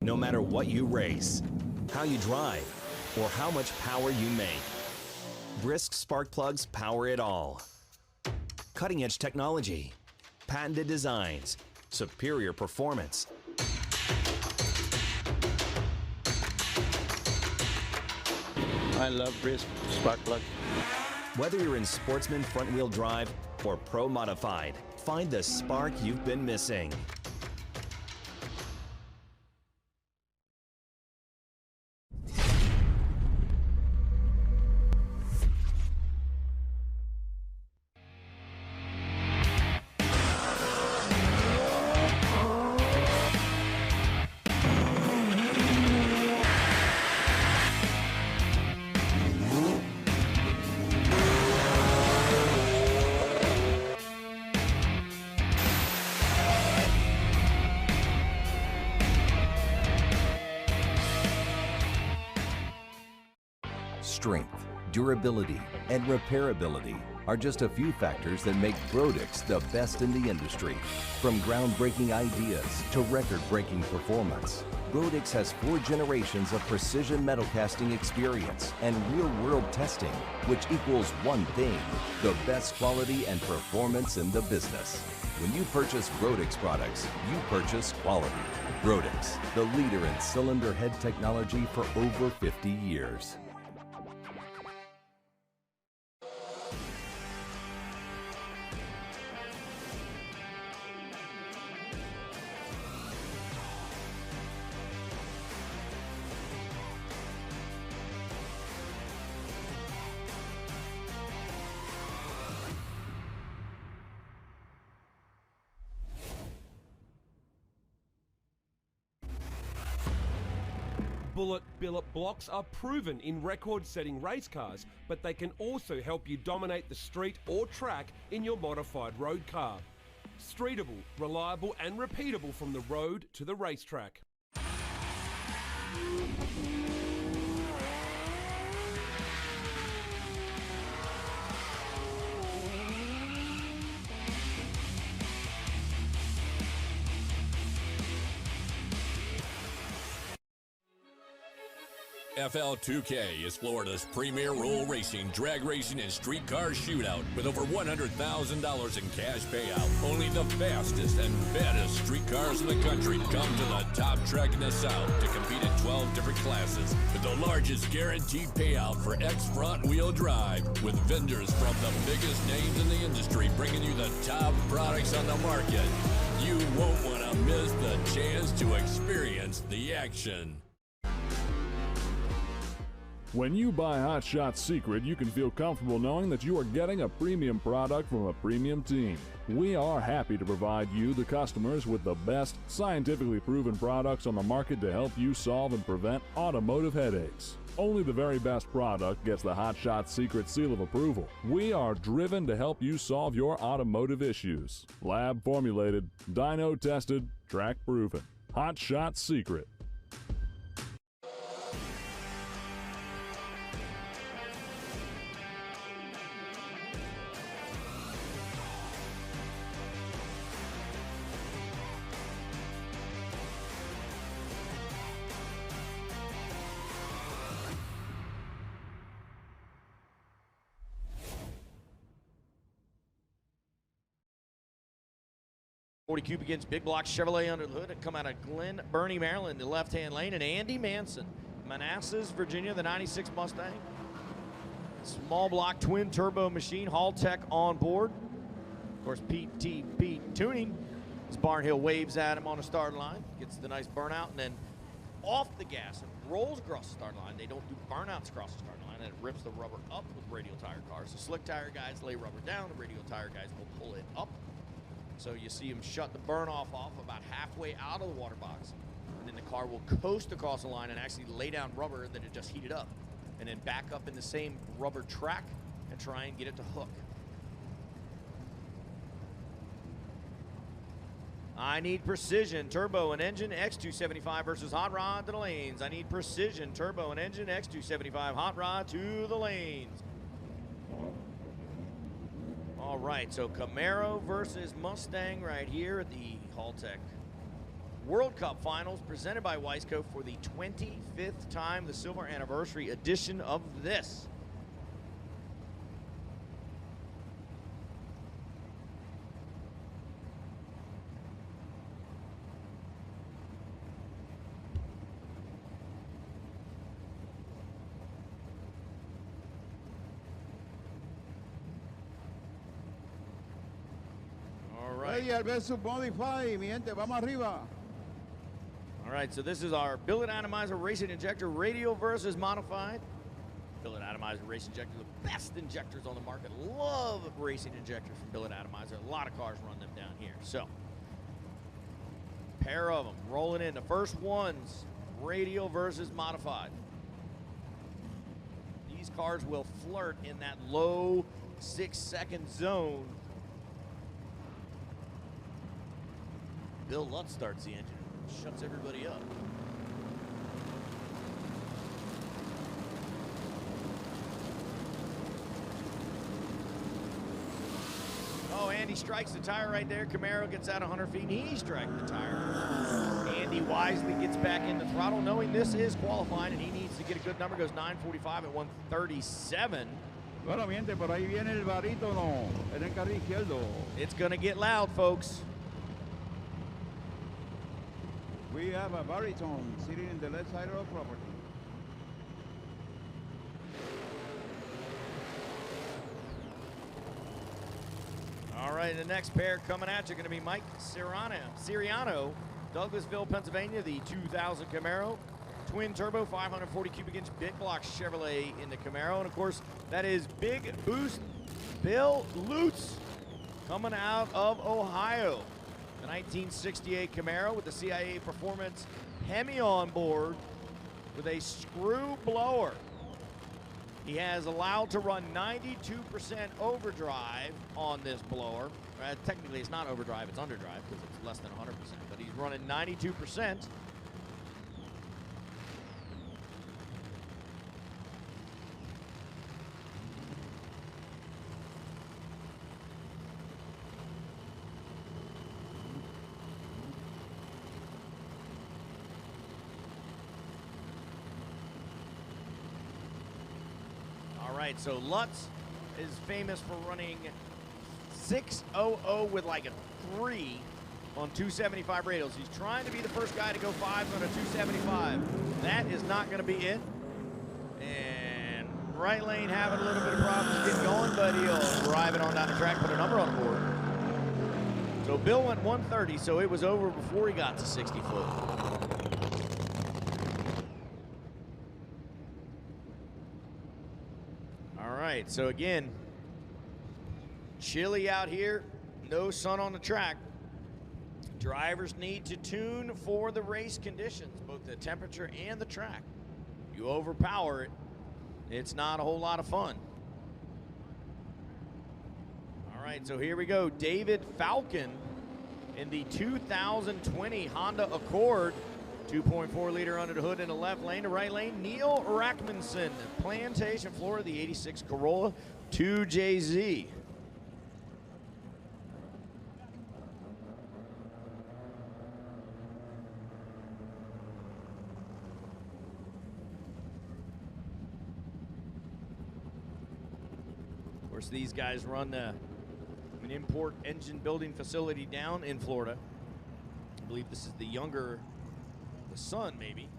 No matter what you race, how you drive, or how much power you make, Brisk spark plugs power it all. Cutting-edge technology, patented designs, superior performance. I love Brisk spark plug. Whether you're in sportsman front-wheel drive or pro modified, find the spark you've been missing. Strength, durability, and repairability are just a few factors that make Brodix the best in the industry. From groundbreaking ideas to record-breaking performance, Brodix has 4 generations of precision metal casting experience and real-world testing, which equals one thing: the best quality and performance in the business. When you purchase Brodix products, you purchase quality. Brodix, the leader in cylinder head technology for over 50 years. Bullet billet blocks are proven in record-setting race cars, but they can also help you dominate the street or track in your modified road car. Streetable, reliable and repeatable from the road to the racetrack. FL2K is Florida's premier roll racing, drag racing, and street car shootout with over $100,000 in cash payout. Only the fastest and baddest street cars in the country come to the top track in the South to compete in 12 different classes with the largest guaranteed payout for X front-wheel drive, with vendors from the biggest names in the industry bringing you the top products on the market. You won't want to miss the chance to experience the action. When you buy Hot Shots Secret, you can feel comfortable knowing that you are getting a premium product from a premium team. We are happy to provide you, the customers, with the best, scientifically proven products on the market to help you solve and prevent automotive headaches. Only the very best product gets the Hot Shots Secret seal of approval. We are driven to help you solve your automotive issues. Lab formulated, dyno tested, track proven. Hot Shots Secret. Cube begins big block Chevrolet under the hood. It come out of Glen Burnie, Maryland, the left-hand lane, and Andy Manson, Manassas, Virginia, the 96 Mustang. Small block twin turbo machine, Hall Tech on board. Of course, PTP tuning. As Barnhill waves at him on the start line, gets the nice burnout, and then off the gas and rolls across the start line. They don't do burnouts across the start line, and it rips the rubber up with radial tire cars. The slick tire guys lay rubber down, the radial tire guys will pull it up. So you see him shut the burn off about halfway out of the water box. And then the car will coast across the line and actually lay down rubber, and then it just heated up. And then back up in the same rubber track and try and get it to hook. I need precision, turbo and engine, X275 versus hot rod to the lanes. I need precision, turbo and engine, X275 hot rod to the lanes. All right, so Camaro versus Mustang right here at the Hall Tech World Cup Finals, presented by Weisco for the 25th time, the silver anniversary edition of this. Radial versus Modify, mi gente, vamos arriba. All right, so this is our billet atomizer racing injector, Radial versus Modified. Billet atomizer racing injector, the best injectors on the market. Love racing injectors from billet atomizer. A lot of cars run them down here. So, pair of them rolling in. The first one's Radial versus Modified. These cars will flirt in that low 6-second zone. Bill Lutz starts the engine, shuts everybody up. Oh, Andy strikes the tire right there. Camaro gets out 100 feet, and he strikes the tire. Andy wisely gets back in the throttle, knowing this is qualifying, and he needs to get a good number. Goes 9:45 at 1:37. Bueno, miente, por ahí viene el barítono en el carril izquierdo. It's going to get loud, folks. We have a baritone sitting in the left side of the property. All right, the next pair coming at you going to be Mike Siriano, Douglasville, Pennsylvania, the 2000 Camaro. Twin turbo, 540 cubic inch big block Chevrolet in the Camaro. And of course, that is Big Boost Bill Lutz coming out of Ohio. The 1968 Camaro with the CIA Performance Hemi on board with a screw blower. He has allowed to run 92% overdrive on this blower. Technically, it's not overdrive, it's underdrive because it's less than 100%, but he's running 92%. So Lutz is famous for running 600 with like a 3 on 275 radials. He's trying to be the first guy to go 5s on a 275. That is not going to be it. And right lane having a little bit of problems getting going, but he'll drive it on down the track, put a number on the board. So Bill went 130, so it was over before he got to 60 foot. right, so again, chilly out here, no sun on the track. Drivers need to tune for the race conditions, both the temperature and the track. You overpower it, it's not a whole lot of fun. All right, so here we go. David Falcon in the 2020 Honda Accord. 2.4 liter under the hood in the left lane. The right lane, Neil Rackmanson, Plantation, Florida, the 86 Corolla 2JZ. Of course, these guys run an import engine building facility down in Florida. I believe this is the son, maybe.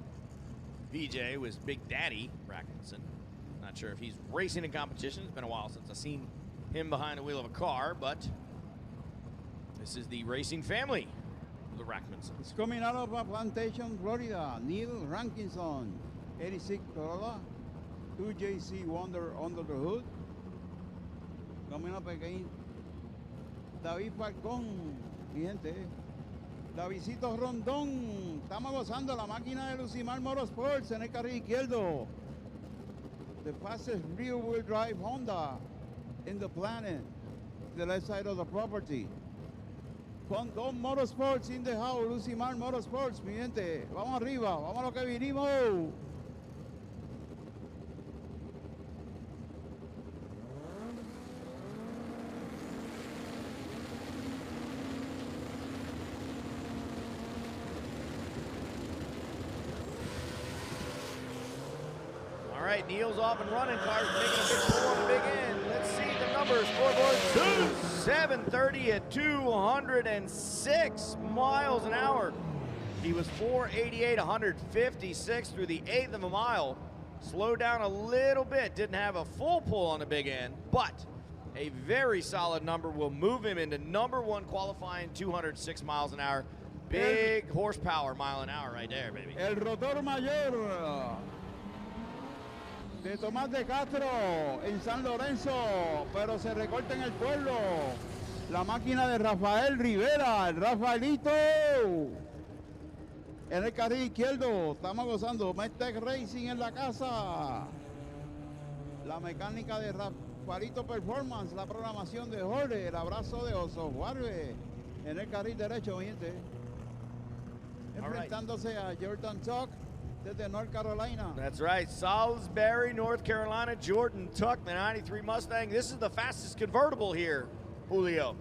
VJ was Big Daddy Rackmanson. Not sure if he's racing in competition. It's been a while since I've seen him behind the wheel of a car, but this is the racing family of the Rackmansons. It's coming out of Plantation, Florida. Neil Rankinson, 86 Corolla, 2JC Wonder under the hood. Coming up again, David Falcón, mi gente. Davidcito Rondón, estamos gozando la máquina de Lucimar Motorsports en el carril izquierdo. The fastest rear-wheel drive Honda in the planet, the left side of the property. Rondón Motorsports in the house, Lucimar Motorsports, mi gente. Vamos arriba, vamos a lo que vinimos. All right, Neil's off and running. Cars making a big pull on the big end. Let's see the numbers. Scoreboard 730 at 206 miles an hour. He was 488, 156 through the eighth of a mile. Slowed down a little bit. Didn't have a full pull on the big end, but a very solid number will move him into number one qualifying 206 miles an hour. Big horsepower mile an hour right there, baby. El rotor mayor de Tomás de Castro en San Lorenzo, pero se recorta en el pueblo. La máquina de Rafael Rivera, el Rafaelito. En el carril izquierdo, estamos gozando. Mustang Racing en la casa. La mecánica de Rafaelito Performance, la programación de Jorge, el abrazo de Oso Juárez. En el carril derecho, mi gente. Enfrentándose a Jordan Tuck desde North Carolina. That's right, Salisbury, North Carolina. Jordan Tuck, the 93 Mustang. This is the fastest convertible here, Julio.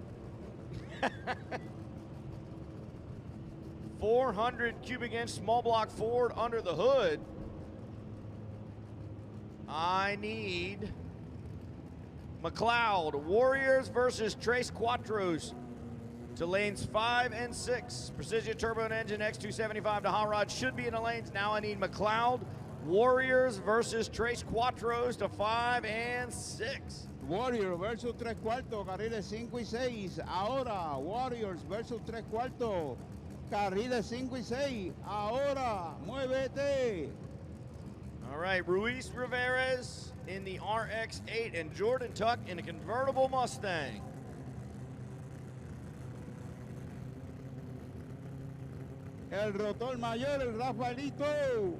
400 cubic inch small block Ford under the hood. I need McLeod. Warriors versus Trace Quattros to lanes 5 and 6. Precision Turbo and Engine X275 to Hot Rod should be in the lanes. Now I need McLeod. Warriors versus Trace Quattros to 5 and 6. Warriors versus 3/4, carriles 5 y 6. Ahora, Warriors versus 3/4, carriles 5 y 6. Ahora, muévete. All right, Ruiz Riveres in the RX-8 and Jordan Tuck in a convertible Mustang. El rotor mayor, el Rafaelito.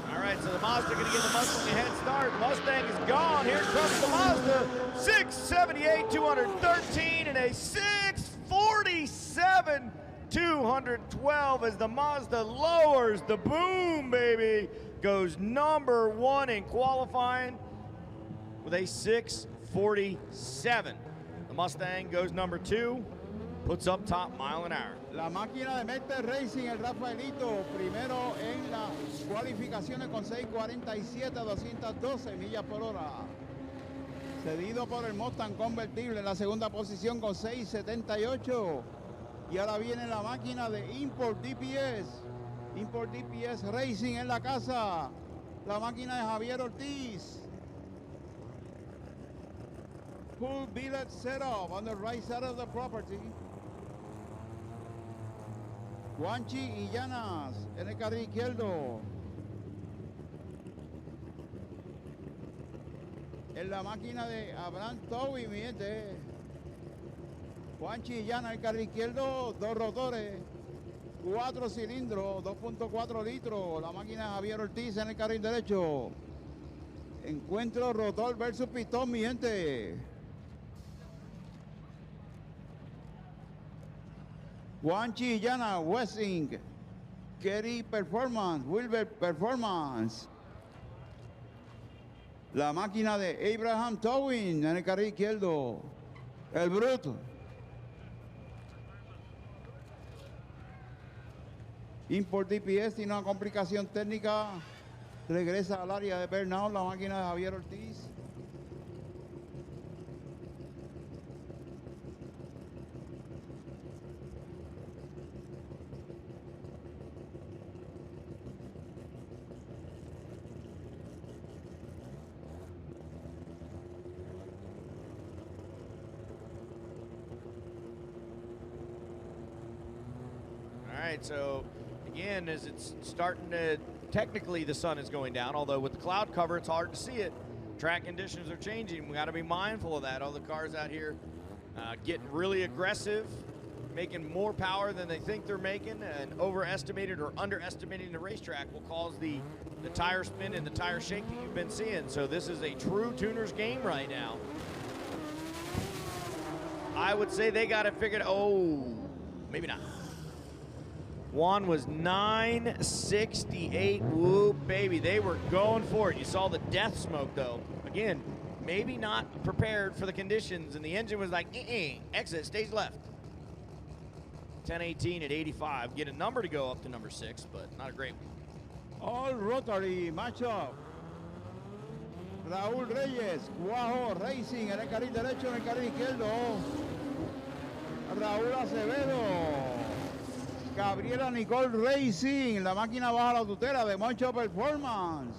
All right, so the Mazda going to give the Mustang a head start. Mustang is gone. Here comes the Mazda. 678, 213, and a 647, 212 as the Mazda lowers the boom, baby. Goes number one in qualifying with a 647. The Mustang goes number 2, puts up top mile an hour. La máquina de Mester Racing, el Rafaelito, primero en las cualificaciones con 647 a 212 millas por hora. Cedido por el Mustang convertible en la segunda posición con 678. Y ahora viene la máquina de Import DPS. Import DPS Racing en la casa. la máquina de Javier Ortiz. Full billet setup on the right side of the property. Juanchi y Llanas en el carril izquierdo. En la máquina de Abraham Toby, mi gente. Juanchi y Llanas en el carril izquierdo, 2 rotores, 4 cilindros, 2.4 litros. La máquina de Javier Ortiz en el carril derecho. Encuentro rotor versus pistón, mi gente. Juanchi y Llanas, Wessing, Kerry Performance, Wilber Performance. La máquina de Abraham Towing en el carril izquierdo. El Bruto. Import DPS tiene una complicación técnica. Regresa al área de burnout la máquina de Javier Ortiz. All right, so again, as it's starting to, technically the sun is going down, although with the cloud cover, it's hard to see it. Track conditions are changing. We got to be mindful of that. All the cars out here getting really aggressive, making more power than they think they're making, and overestimated or underestimating the racetrack will cause the tire spin and the tire shake that you've been seeing. So this is a true tuner's game right now. I would say they got it figured. Oh, maybe not. Juan was 968. Whoop, baby. They were going for it. You saw the death smoke, though. Again, maybe not prepared for the conditions, and the engine was like, exit, stage left. 1018 at 85. Get a number to go up to number 6, but not a great one. All Rotary matchup. Raúl Reyes, Guajo Racing en el carril derecho, en el carril izquierdo. Raúl Acevedo. Gabriela Nicole Racing, la máquina baja la tutela de Moncho Performance.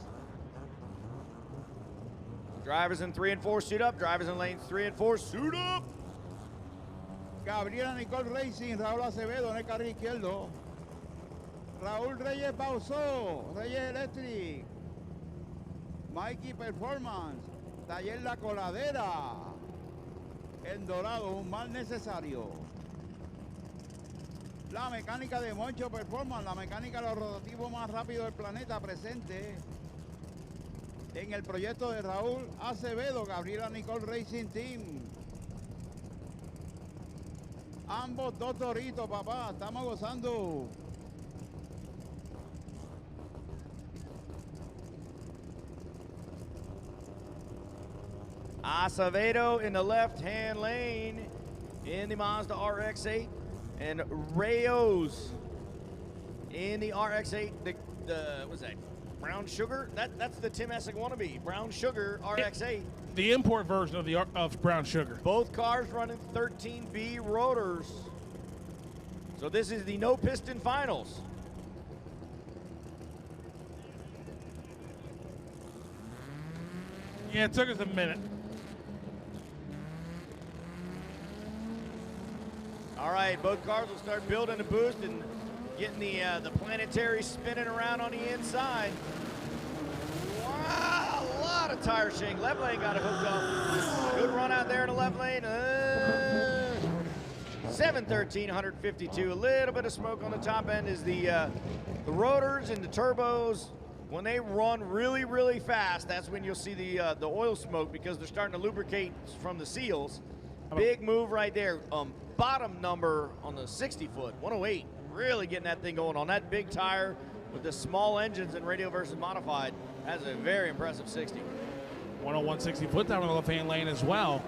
Drivers in 3 and 4 suit up. Drivers in lanes 3 and 4 suit up. Gabriela Nicole Racing, Raúl Acevedo en el carril izquierdo. Raúl Reyes Bausó, Reyes Electric. Mikey Performance, Taller La Coladera. En Dorado, un mal necesario. La mecánica de Moncho Performance, la mecánica de los rotativos más rápidos del planeta, presente en el proyecto de Raúl Acevedo, Gabriela Nicole Racing Team. Ambos dos toritos, papá, estamos gozando. Acevedo in the left-hand lane in the Mazda RX-8. And Rayos in the RX-8, the what's that, Brown Sugar? That's the Tim Essig wannabe, Brown Sugar RX-8. The import version of Brown Sugar. Both cars running 13V rotors. So this is the no piston finals. Yeah, it took us a minute. All right, both cars will start building the boost and getting the planetary spinning around on the inside. Wow, a lot of tire shake. Left lane got it hooked up. Good run out there in the left lane. 713, 152. A little bit of smoke on the top end is the rotors and the turbos. When they run really, really fast, that's when you'll see the oil smoke because they're starting to lubricate from the seals. Big move right there. Bottom number on the 60-foot, 108. Really getting that thing going on that big tire with the small engines in Radial versus Modified. That's a very impressive 60. 101 60-foot down on the left-hand lane as well.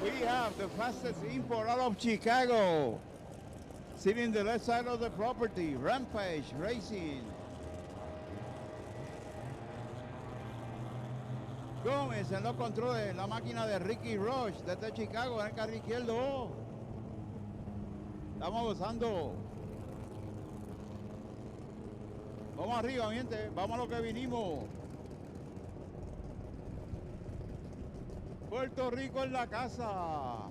We have the fastest import out of Chicago. Sitting the left side of the property, Rampage Racing. Gómez en los controles, la máquina de Ricky Rush desde Chicago en el carril izquierdo. Estamos gozando. Vamos arriba, mi gente. Vamos a lo que vinimos. Puerto Rico en la casa.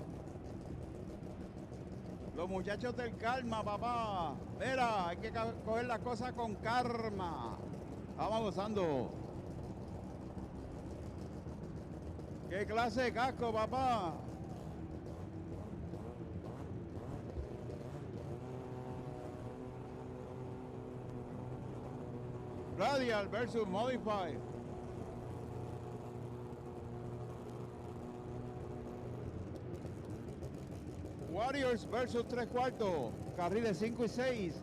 Los muchachos del calma, papá. Mira, hay que coger las cosas con karma. Vamos gozando. ¿Qué clase de casco, papá? Radial versus Modified. Warriors versus 3/4, carriles 5 y 6.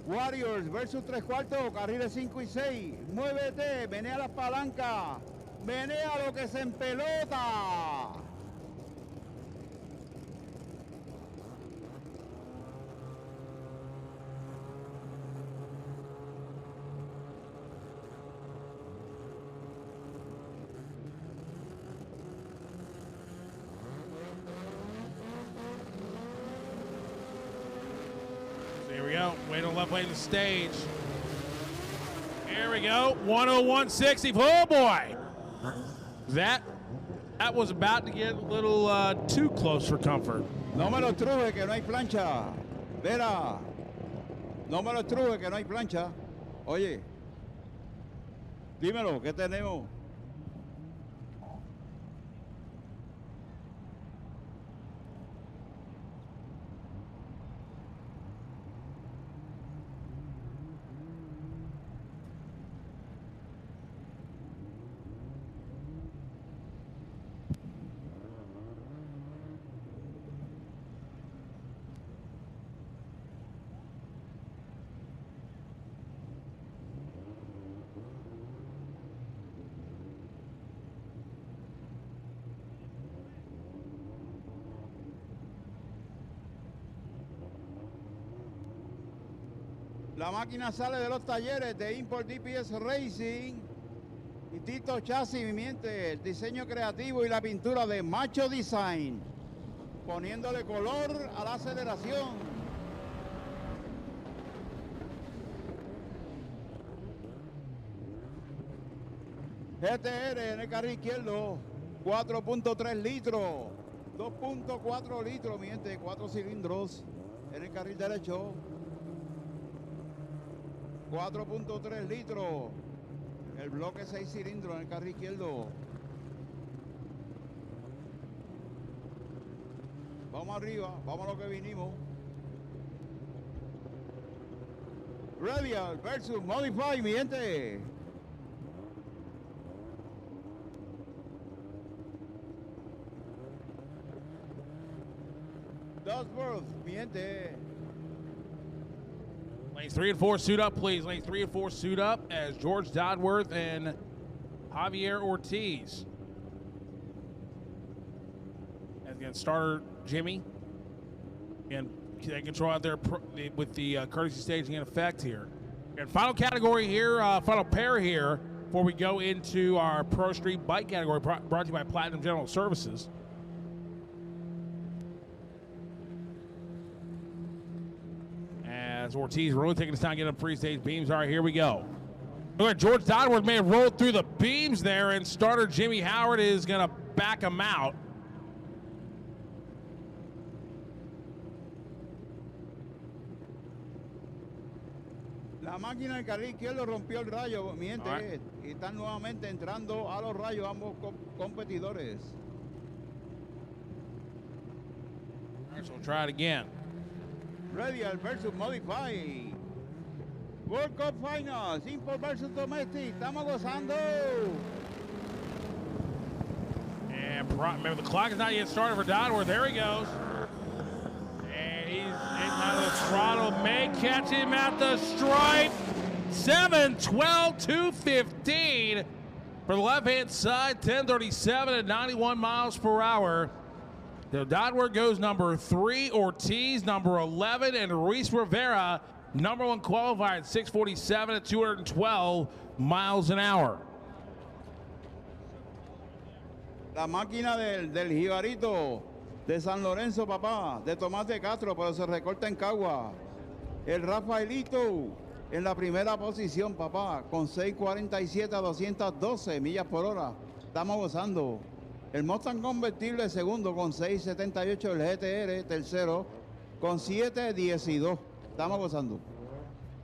Warriors versus 3/4, carriles 5 y 6. Muévete, menea las palancas, menea lo que se empelota. Here we go. Way to left lane of the stage. Here we go. 101.60. Oh boy. That was about to get a little too close for comfort. No me lo truje que no hay plancha. Vera. No me lo truje que no hay plancha. Oye. Dímelo, ¿qué tenemos? La máquina sale de los talleres de Import DPS Racing y Tito Chasis, mi miente, el diseño creativo y la pintura de Macho Design, poniéndole color a la aceleración. GTR en el carril izquierdo, 4.3 litros, 2.4 litros, mi gente, 4 cilindros en el carril derecho. 4.3 litros, el bloque 6 cilindros en el carril izquierdo. Vamos arriba, vamos a lo que vinimos. Radial versus Modify, mi gente. Dustworth, mi gente. Lanes 3 and 4 suit up, please. Lanes 3 and 4 suit up as George Dodworth and Javier Ortiz. And again, starter Jimmy. And they control out there with the courtesy staging in effect here. And final category here, final pair here, before we go into our Pro Street Bike category, brought to you by Platinum General Services. As Ortiz really taking his time getting up pre-stage beams. All right, here we go. Look at George Dodworth may have rolled through the beams there, and starter Jimmy Howard is going to back him out. La máquina del carril izquierdo rompió el rayo, mi gente, right. Y están nuevamente entrando a los rayos ambos competidores. All right, so we'll try it again. Radial versus Modify. World Cup Finals, Import versus Domestic. Estamos gozando. And remember, the clock is not yet started for Dodworth. There he goes. And he's into the throttle. May catch him at the stripe. 7:12.215 for the left-hand side. 10:37 at 91 miles per hour. The Dodworth goes number 3, Ortiz number 11, and Ruiz Rivera number 1 qualified at 6:47 at 212 miles an hour. La máquina del jibarito de San Lorenzo, papá, de Tomás de Castro, pero se recorta en Cagua. El Rafaelito en la primera posición, papá, con 6:47 a 212 millas por hora. Estamos gozando. El Mustang convertible segundo con 6.78. El GTR tercero con 7.12. Estamos gozando.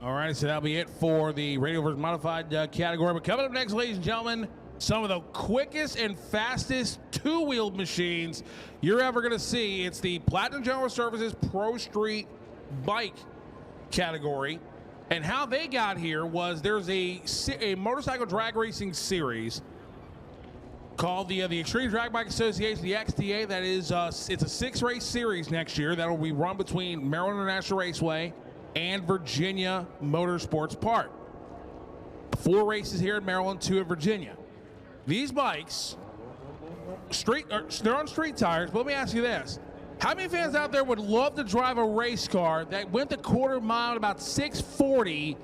All right, so that'll be it for the Radial versus Modified category. But coming up next, ladies and gentlemen, some of the quickest and fastest two-wheeled machines you're ever going to see. It's the Platinum General Services Pro Street Bike category. And how they got here was there's a motorcycle drag racing series called the Extreme Drag Bike Association, the XDA. That is, it's a 6-race series next year that will be run between Maryland International Raceway and Virginia Motorsports Park. 4 races here in Maryland, 2 in Virginia. These bikes, they're on street tires, but let me ask you this. How many fans out there would love to drive a race car that went the quarter mile at about 640,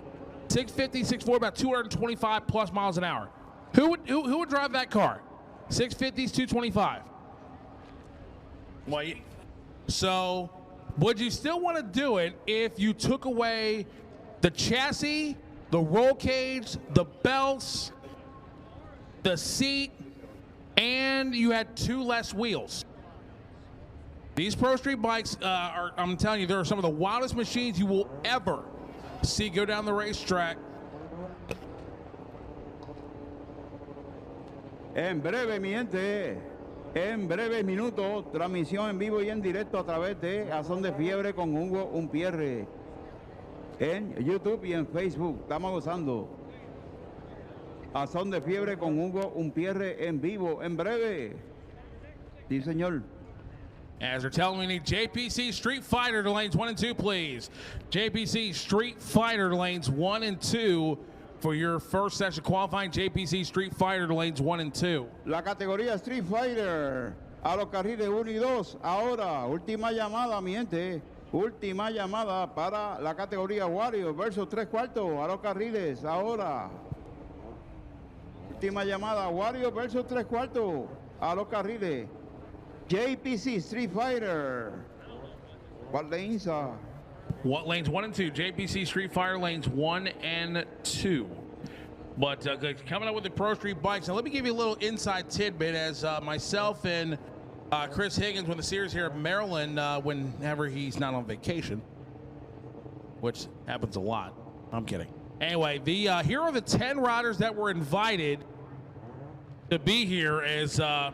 650, 640, about 225 plus miles an hour? Who would drive that car? 650s, 225. Well, so would you still want to do it if you took away the chassis, the roll cage, the belts, the seat, and you had 2 less wheels? These Pro Street bikes I'm telling you, they're some of the wildest machines you will ever see go down the racetrack. En breve, mi gente, en breves minutos, transmisión en vivo y en directo a través de A Son de Fiebre con Hugo Unpierre. En YouTube y en Facebook, estamos gozando. A Son de Fiebre con Hugo Unpierre en vivo, en breve. Sí, señor. As they're telling me, we need JPC Street Fighter to lanes 1 and 2, please. JPC Street Fighter to lanes 1 and 2 for your first session qualifying. JPC Street Fighter to lanes 1 and 2. La categoría Street Fighter a los carriles 1 y 2. Ahora, última llamada, mi gente. Última llamada para la categoría Wario versus 3/4 a los carriles. Ahora. Última llamada, Wario versus 3/4 a los carriles. JPC Street Fighter. What lanes are? What lanes 1 and 2? JPC Street Fighter lanes 1 and 2. But coming up with the Pro Street bikes. Now let me give you a little inside tidbit as myself and Chris Higgins win the series here at Maryland whenever he's not on vacation, which happens a lot. I'm kidding. Anyway, here are the 10 riders that were invited to be here. How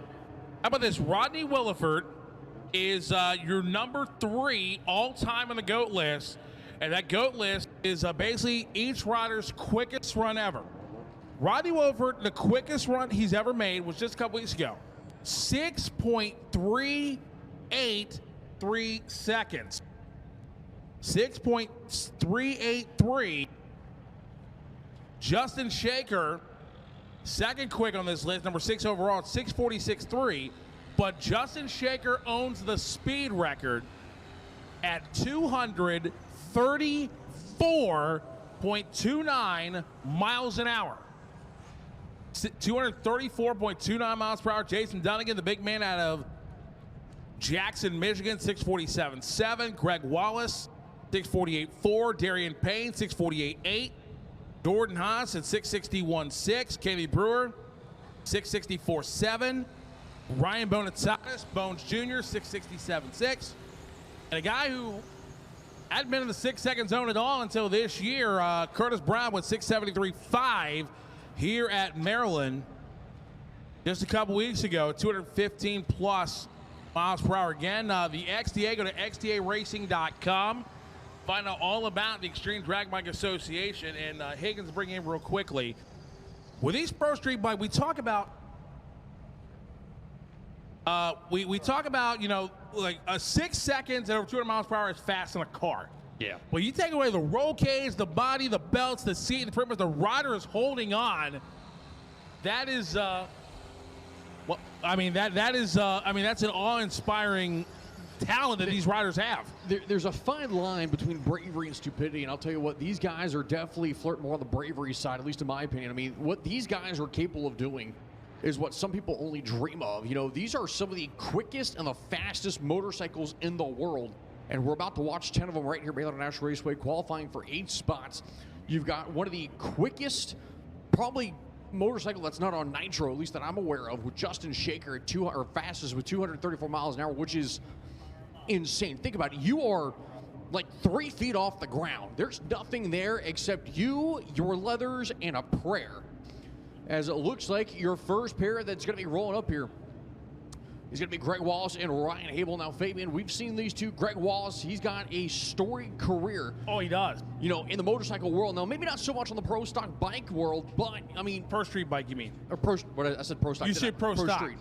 about this? Rodney Williford is your number 3 all-time on the GOAT list. And that GOAT list is basically each rider's quickest run ever. Rodney Williford, the quickest run he's ever made was just a couple weeks ago. 6.383 seconds. 6.383. Justin Shaker, second quick on this list, number 6 overall at 6:46.3. But Justin Shaker owns the speed record at 234.29 miles an hour. 234.29 miles per hour. Jason Dunnigan, the big man out of Jackson, Michigan, 647.7. Greg Wallace, 648.4. Darian Payne, 648.8. Jordan Haas at 661.6. Kaylee Brewer, 664.7. Ryan Bonatsatis, Bones Jr., 667.6. And a guy who hadn't been in the 6-second zone at all until this year, Curtis Brown with 673.5 here at Maryland just a couple weeks ago, 215 plus miles per hour. Again, the XDA, go to xdaracing.com. Find out all about the Extreme Drag Bike Association. And Higgins bring in real quickly. With these Pro Street Bike, we talk about we talk about, you know, like 6 seconds at over 200 miles per hour is fast in a car. Yeah. Well, you take away the roll cage, the body, the belts, the seat, the pretty much the rider is holding on. That is, that's an awe-inspiring talent that these riders have. There's a fine line between bravery and stupidity, and I'll tell you what, these guys are definitely flirting more on the bravery side, at least in my opinion. I mean, what these guys are capable of doing is what some people only dream of. You know, these are some of the quickest and the fastest motorcycles in the world, and we're about to watch 10 of them right here at Maryland National Raceway, qualifying for 8 spots. You've got one of the quickest, probably motorcycle that's not on nitro, at least that I'm aware of, with Justin Shaker at fastest with 234 miles an hour, which is insane. Think about it. You are like 3 feet off the ground. There's nothing there except you, your leathers, and a prayer. As it looks like your first pair that's going to be rolling up here is going to be Greg Wallace and Ryan Hable. Now, Fabian, we've seen these two. Greg Wallace, he's got a storied career. Oh, he does. You know, in the motorcycle world. Now, maybe not so much on the pro stock bike world, but, I mean... Pro street bike, you mean? Or I said pro stock. You said pro stock. Street.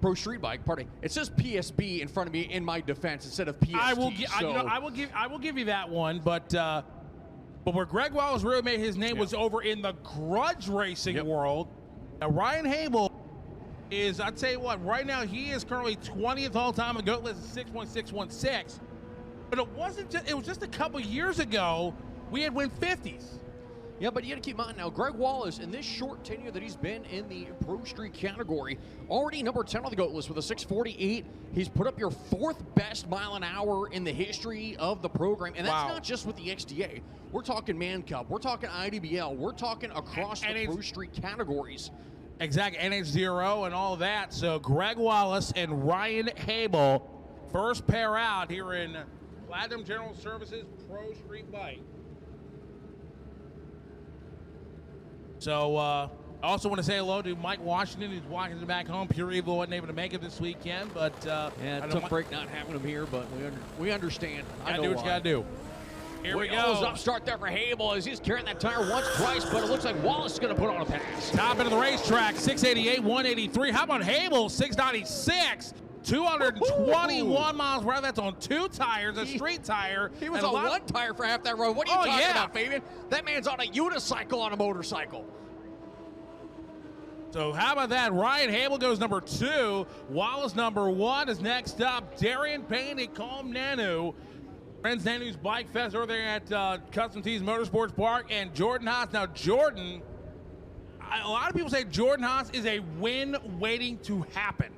Pro street bike, pardon me. It says PSB in front of me in my defense instead of PST. I will give you that one, but where Greg Wallace really made his name was over in the grudge racing world. Now, Ryan Hable is, I'll tell you what, right now he is currently 20th all time on the GOAT list at 6.616. But it wasn't just, it was just a couple years ago we had win 50s. Yeah, but you got to keep in mind now, Greg Wallace, in this short tenure that he's been in the Pro Street category, already number 10 on the GOAT list with a 648. He's put up your 4th best mile an hour in the history of the program. And that's not just with the XDA. We're talking Man Cup. We're talking IDBL. We're talking across the Pro Street categories. Exactly, NH0 and all of that. So Greg Wallace and Ryan Hable, first pair out here in Platinum General Services Pro Street Bike. So I also want to say hello to Mike Washington, who's watching back home. Pure Evil wasn't able to make it this weekend, but yeah, tough break not having him here, but we understand. Gotta do what you gotta do. Here we go. Upstart there for Hable as he's carrying that tire once, twice, but it looks like Wallace is going to put on a pass. Top end of the racetrack, 688, 183. How about Hable, 696? 221 miles per hour. That's on 2 tires, a street tire. He was on 1 tire for half that road. What are you talking about, Fabian? That man's on a unicycle on a motorcycle. So how about that? Ryan Hable goes number 2. Wallace number 1 is next up. Darian Payne and Calm Nanu. Friends Nanu's Bike Fest over there at Custom Tees Motorsports Park. And Jordan Haas. Now, Jordan, a lot of people say Jordan Haas is a win waiting to happen.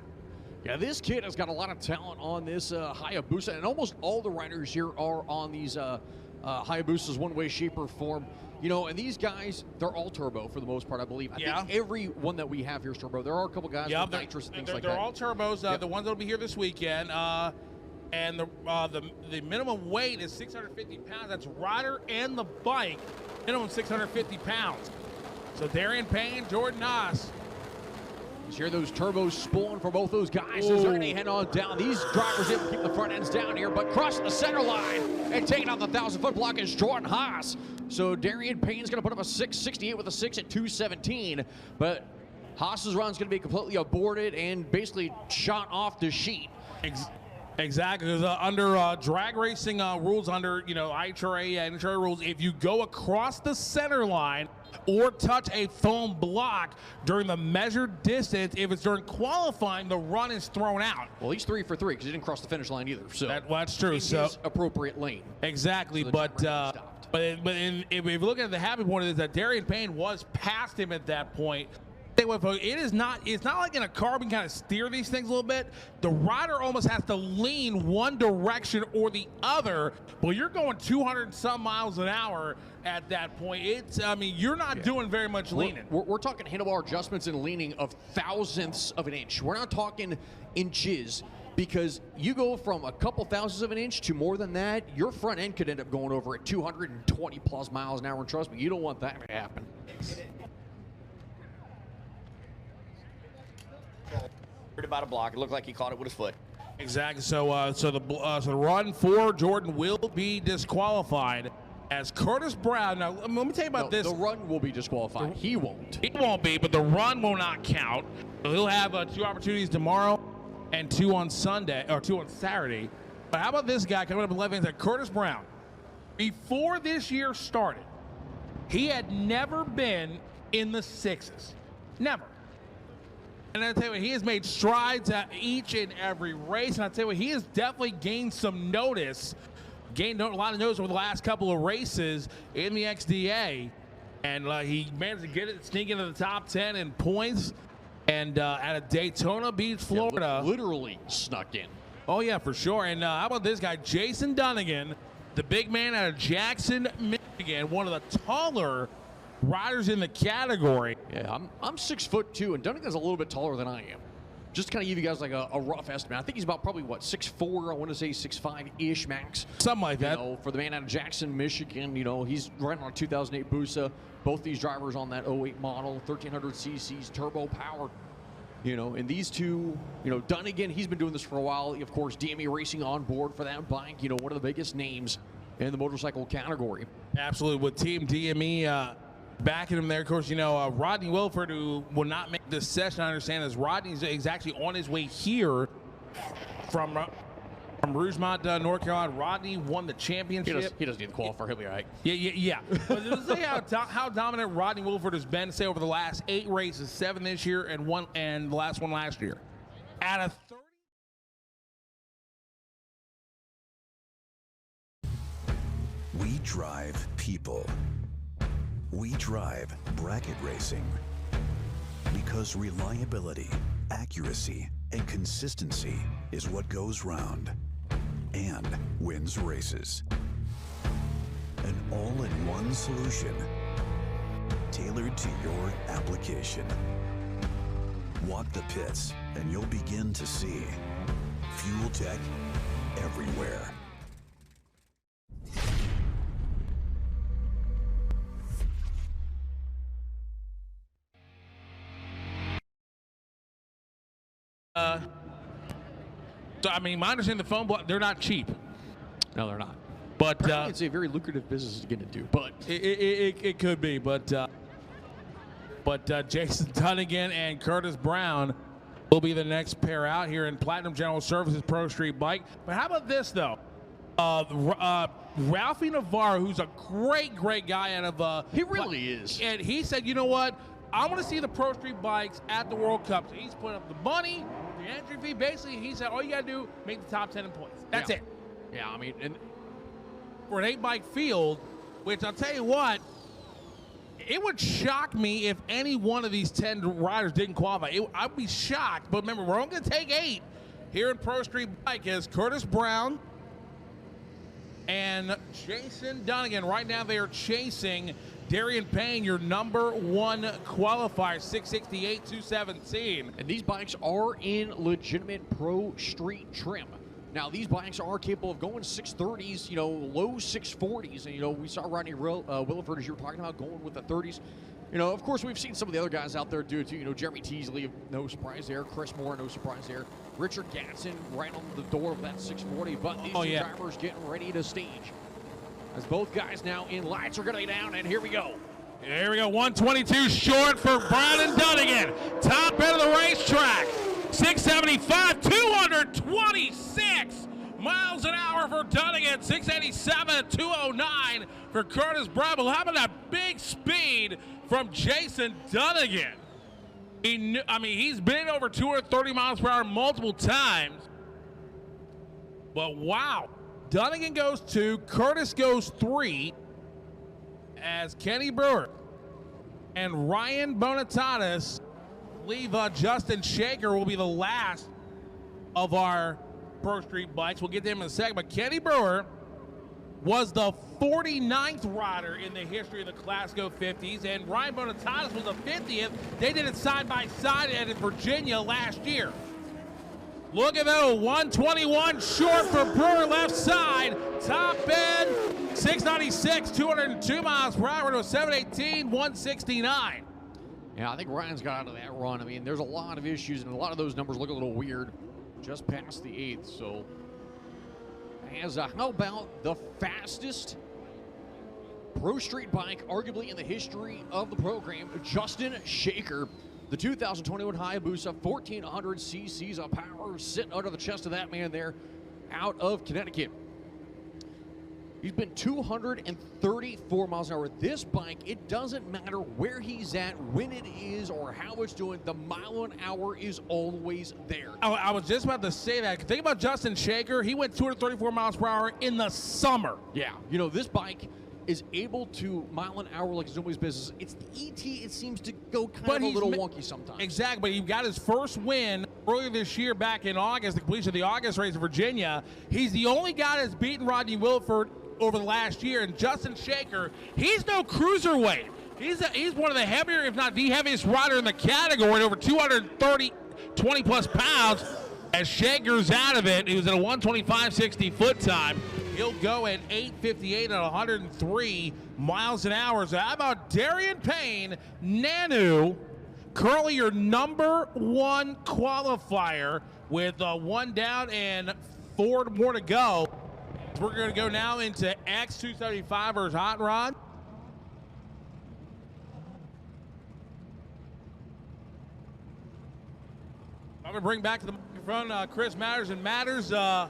Yeah, this kid has got a lot of talent on this Hayabusa, and almost all the riders here are on these Hayabusas one way, shape, or form. You know, and these guys, they're all turbo for the most part, I believe. I think every one that we have here is turbo. There are a couple guys with nitrous and things like that. They're all turbos, the ones that'll be here this weekend. And the minimum weight is 650 pounds. That's rider and the bike, minimum 650 pounds. So Darian Payne, Jordan Haas. You hear those turbos spooling for both those guys as they're going to head on down. These drivers able to keep the front ends down here, but crossing the center line and taking out the 1,000-foot block is Jordan Haas. So Darian Payne's going to put up a 668 with a 6 at 217, but Haas's run's going to be completely aborted and basically shot off the sheet. Exactly. Because under drag racing rules, under IHRA and NHRA rules, if you go across the center line or touch a foam block during the measured distance, if it's during qualifying, the run is thrown out. Well, he's 3 for 3 because he didn't cross the finish line either. So that's true. In his appropriate lane. Exactly. So if we look at the happy point is that Darian Payne was past him at that point. It's not like in a car we can kind of steer these things a little bit. The rider almost has to lean one direction or the other. Well, you're going 200 and some miles an hour at that point. You're not doing very much leaning. We're talking handlebar adjustments and leaning of thousandths of an inch. We're not talking inches, because you go from a couple thousandths of an inch to more than that, your front end could end up going over at 220 plus miles an hour. And trust me, you don't want that to happen. About a block. It looked like he caught it with his foot. Exactly. So the run for Jordan will be disqualified as Curtis Brown. Now let me tell you about this. The run will be disqualified. He won't. He won't be, but the run will not count. So he'll have 2 opportunities tomorrow and 2 on Sunday or 2 on Saturday. But how about this guy coming up in left hand? Curtis Brown. Before this year started, he had never been in the 6s. Never. And I'll tell you what, he has made strides at each and every race. And I'll tell you what, he has definitely gained some notice, gained a lot of notice over the last couple of races in the XDA. And he managed to get it, sneak into the top 10 in points. And at a Daytona Beach, Florida. Literally snuck in. Oh, yeah, for sure. And how about this guy, Jason Dunnigan, the big man out of Jackson, Michigan, one of the taller riders in the category. Yeah, I'm 6'2", and Dunnigan's a little bit taller than I am. Just to kind of give you guys like a rough estimate. I think he's about probably, what, 6'4", I want to say 6'5"-ish max. Something like that. Know, for the man out of Jackson, Michigan, he's riding on a 2008 Busa. Both these drivers on that 08 model, 1300 cc's, turbo powered. And these two, Dunnigan, he's been doing this for a while. Of course, DME Racing on board for that bike. One of the biggest names in the motorcycle category. Absolutely, with Team DME backing him there. Of course, Rodney Wilford, who will not make this session, I understand, is Rodney's actually on his way here from Rougemont, North Carolina. Rodney won the championship. He doesn't need to qualify. He'll be all right. Yeah. But let's say how dominant Rodney Wilford has been, say, over the last 8 races, 7 this year and the last one last year. Out of 30. We drive people. We drive bracket racing because reliability, accuracy, and consistency is what goes round and wins races. An all-in-one solution tailored to your application. Walk the pits and you'll begin to see Fuel Tech everywhere. So, I mean, my understanding, the phone block, they're not cheap. No, they're not. But it's a very lucrative business to get into. But it could be. But Jason Dunnigan and Curtis Brown will be the next pair out here in Platinum General Services Pro Street Bike. But how about this, though? Ralphie Navarro, who's a great guy out of he really is. And he said, you know what? I want to see the Pro Street bikes at the World Cup. So he's putting up the money, the entry fee. Basically, he said, all you got to do, make the top 10 in points. That's it. Yeah, I mean, and for an 8-bike field, which I'll tell you what, it would shock me if any one of these 10 riders didn't qualify. I'd be shocked. But remember, we're only going to take 8 here in Pro Street Bike as Curtis Brown and Jason Dunnigan. Right now, they are chasing Darian Payne, your number 1 qualifier, 668-217. And these bikes are in legitimate Pro Street trim. Now, these bikes are capable of going 630s, low 640s. And, we saw Rodney Williford, as you were talking about, going with the 30s. Of course, we've seen some of the other guys out there do it too. Jeremy Teasley, no surprise there. Chris Moore, no surprise there. Richard Gatson right on the door of that 640. But these two drivers getting ready to stage. As both guys now in, lights are going to be down, and here we go. Here we go, 122 short for Brown and Dunnigan. Top end of the racetrack, 675, 226 miles an hour for Dunnigan, 687, 209 for Curtis Brown. How about that big speed from Jason Dunnigan? He's been over 230 miles per hour multiple times. But wow. Dunnigan goes 2, Curtis goes 3, as Kenny Brewer and Ryan Bonitatis leave. Justin Shaker will be the last of our Pro Street bikes. We'll get to him in a second, but Kenny Brewer was the 49th rider in the history of the Class Go 50s, and Ryan Bonitatis was the 50th. They did it side by side at Virginia last year. Look at that, 121 short for Brewer left side. Top end, 696, 202 miles per hour to 718, 169. Yeah, I think Ryan's got out of that run. There's a lot of issues, and a lot of those numbers look a little weird just past the 8th. So, how about the fastest Pro Street bike, arguably in the history of the program, Justin Shaker. The 2021 Hayabusa, 1,400 cc's of power sitting under the chest of that man there out of Connecticut. He's been 234 miles an hour. This bike, it doesn't matter where he's at, when it is, or how it's doing. The mile an hour is always there. I was just about to say that. Think about Justin Shaker. He went 234 miles per hour in the summer. Yeah. This bike is able to mile an hour like it's nobody's business. It's the ET, it seems to go kind of a little wonky sometimes. Exactly, but he got his first win earlier this year back in August, the completion of the August race in Virginia. He's the only guy that's beaten Rodney Wilford over the last year, and Justin Shaker, he's no cruiserweight. He's one of the heavier, if not the heaviest rider in the category, at over 20 plus pounds. As Shaker's out of it, he was at a 125.60 foot time. He'll go at 8:58 at 103 miles an hour. So how about Darian Payne, Nanu, currently your number one qualifier with one down and 4 more to go. We're going to go now into X275 versus Hot Rod. I'm going to bring back to the microphone Chris Matters. And Matters, wow.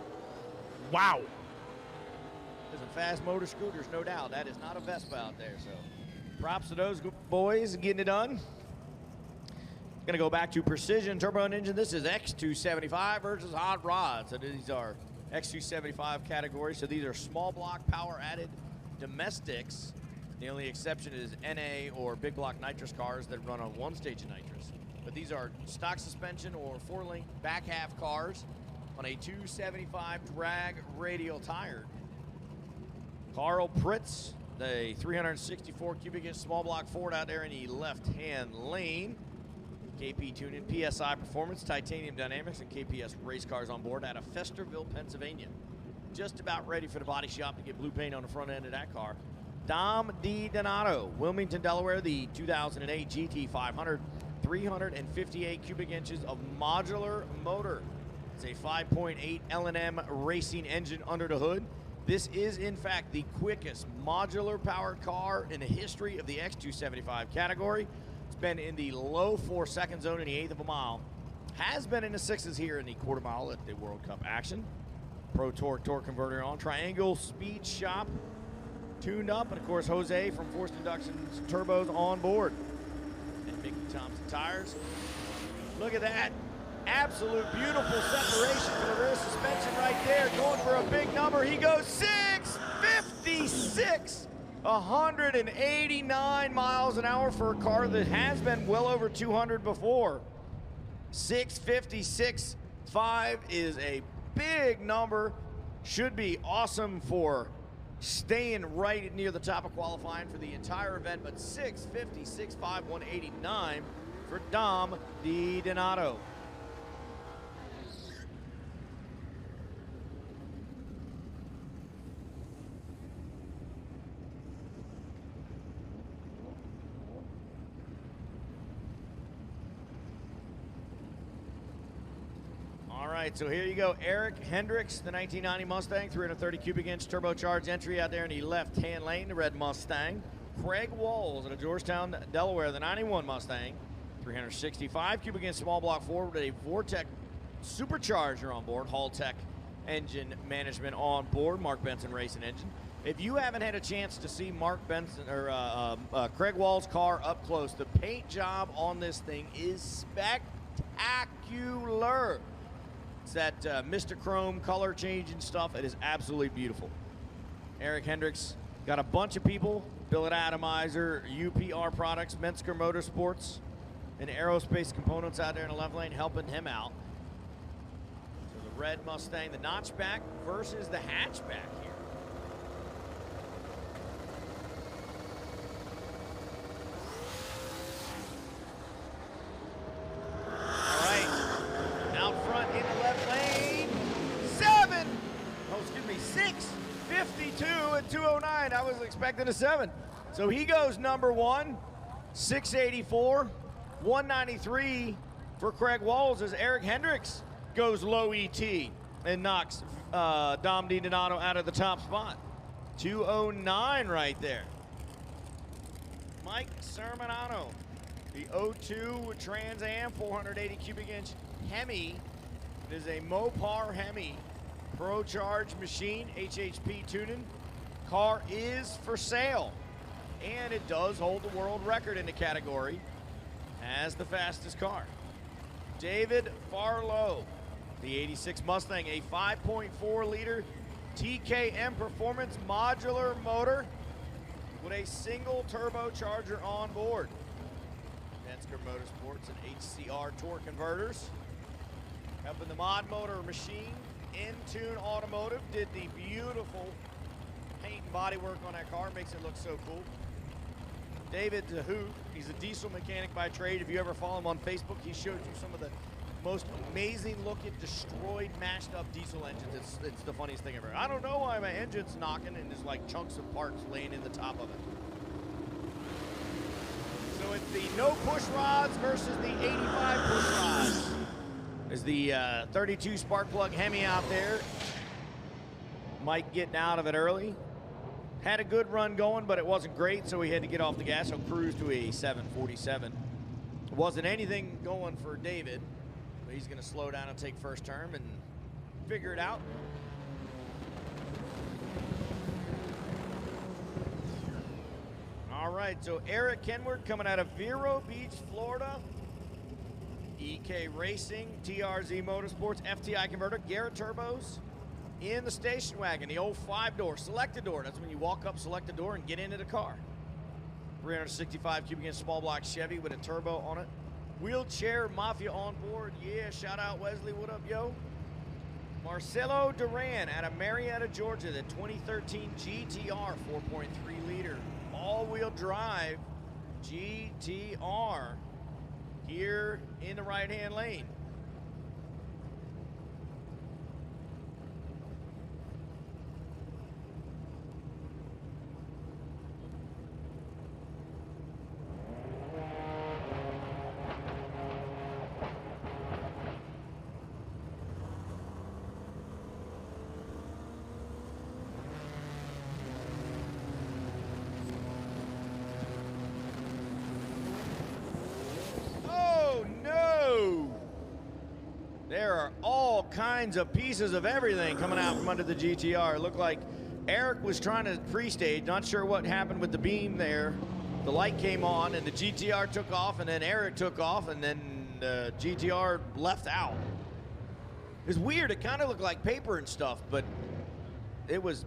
There's a fast motor scooters, no doubt. That is not a Vespa out there, so props to those boys getting it done. Going to go back to Precision Turbo and Engine. This is X275 versus Hot Rod. So these are X275 categories. So these are small block power added domestics. The only exception is NA or big block nitrous cars that run on one stage of nitrous. But these are stock suspension or 4-link back half cars on a 275 drag radial tire. Carl Pritz, the 364 cubic inch small block Ford out there in the left-hand lane. KP Tuning, PSI Performance, Titanium Dynamics, and KPS race cars on board out of Festerville, Pennsylvania. Just about ready for the body shop to get blue paint on the front end of that car. Dom D. Donato, Wilmington, Delaware, the 2008 GT500, 358 cubic inches of modular motor. It's a 5.8 L&M racing engine under the hood. This is, in fact, the quickest modular powered car in the history of the X275 category. It's been in the low 4-second zone in the 1/8 of a mile. Has been in the 6s here in the quarter mile at the World Cup action. Pro Torque torque converter on. Triangle Speed Shop tuned up. And, of course, Jose from Forced Induction's Turbos on board. And Mickey Thompson tires. Look at that. Absolute beautiful separation for the rear suspension right there. Going for a big number. He goes 656. 189 miles an hour for a car that has been well over 200 before. 656.5 is a big number. Should be awesome for staying right near the top of qualifying for the entire event, but 656.5, 189 for Dom Di Donato. All right, so here you go. Eric Hendricks, the 1990 Mustang, 330 cubic inch turbocharged entry out there in the left-hand lane, the red Mustang. Craig Walls out of Georgetown, Delaware, the 91 Mustang, 365 cubic inch small block Ford with a Vortec supercharger on board, Hall-Tech engine management on board, Mark Benson Racing engine. If you haven't had a chance to see Mark Benson or Craig Walls' car up close, the paint job on this thing is spectacular. It's that Mr. Chrome color changing stuff. It is absolutely beautiful. Eric Hendricks got a bunch of people, Billet Atomizer, UPR Products, Mensker Motorsports, and Aerospace Components out there in the left lane helping him out. So the red Mustang, the notchback versus the hatchback here. At 209, I was expecting a 7. So he goes number 1, 684, 193 for Craig Walls as Eric Hendricks goes low ET and knocks Dom Di Donato out of the top spot. 209 right there. Mike Sermonano, the 02 Trans Am 480 cubic inch Hemi. It is a Mopar Hemi Pro Charge machine, HHP tuning. Car is for sale, and it does hold the world record in the category as the fastest car. David Farlow, the 86 Mustang, a 5.4 liter TKM Performance modular motor with a single turbocharger on board. Mensker Motorsports and HCR torque converters. Up in the mod motor machine, In-Tune Automotive did the beautiful paint and body work on that car. Makes it look so cool. David's a hoot. He's a diesel mechanic by trade. If you ever follow him on Facebook, he showed you some of the most amazing looking, destroyed, mashed up diesel engines. It's the funniest thing ever. I don't know why my engine's knocking and there's like chunks of parts laying in the top of it. So it's the no push rods versus the 85 push rods. There's the 32 spark plug Hemi out there. Mike getting out of it early. Had a good run going, but it wasn't great, so he had to get off the gas. He'll cruise to a 747. Wasn't anything going for David, but he's going to slow down and take first turn and figure it out. All right, so Eric Kenward coming out of Vero Beach, Florida. EK Racing, TRZ Motorsports, FTI converter, Garrett turbos in the station wagon, the old 5-door, selected door. That's when you walk up, select the door, and get into the car. 365 cubic inch small block Chevy with a turbo on it. Wheelchair Mafia on board. Yeah, shout out Wesley. What up, yo? Marcelo Duran out of Marietta, Georgia, the 2013 GTR 4.3 liter all-wheel drive GTR here in the right-hand lane. There are all kinds of pieces of everything coming out from under the GTR. It looked like Eric was trying to pre-stage, not sure what happened with the beam there. The light came on and the GTR took off, and then Eric took off, and then the GTR left out. It's weird, it kind of looked like paper and stuff, but it was...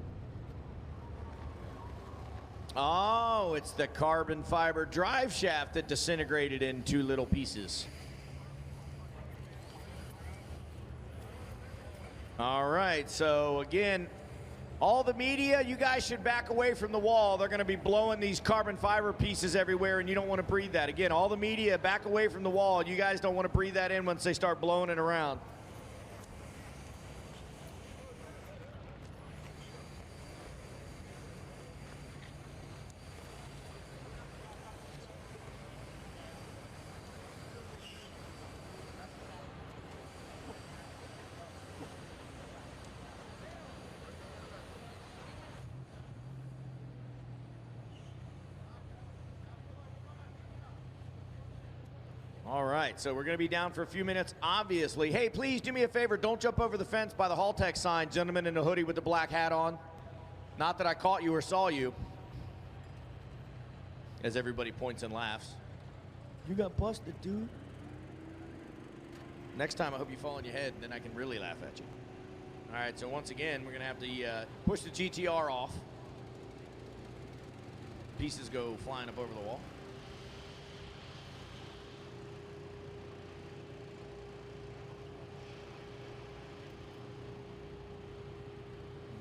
Oh, it's the carbon fiber drive shaft that disintegrated in 2 little pieces. All right, so again, all the media, you guys should back away from the wall. They're going to be blowing these carbon fiber pieces everywhere, and you don't want to breathe that. Again, all the media, back away from the wall. You guys don't want to breathe that in once they start blowing it around. All right, so we're going to be down for a few minutes, obviously. Hey, please do me a favor. Don't jump over the fence by the Haltech sign, gentleman in the hoodie with the black hat on. Not that I caught you or saw you. As everybody points and laughs. You got busted, dude. Next time, I hope you fall on your head, and then I can really laugh at you. All right, so once again, we're going to have to push the GTR off. Pieces go flying up over the wall.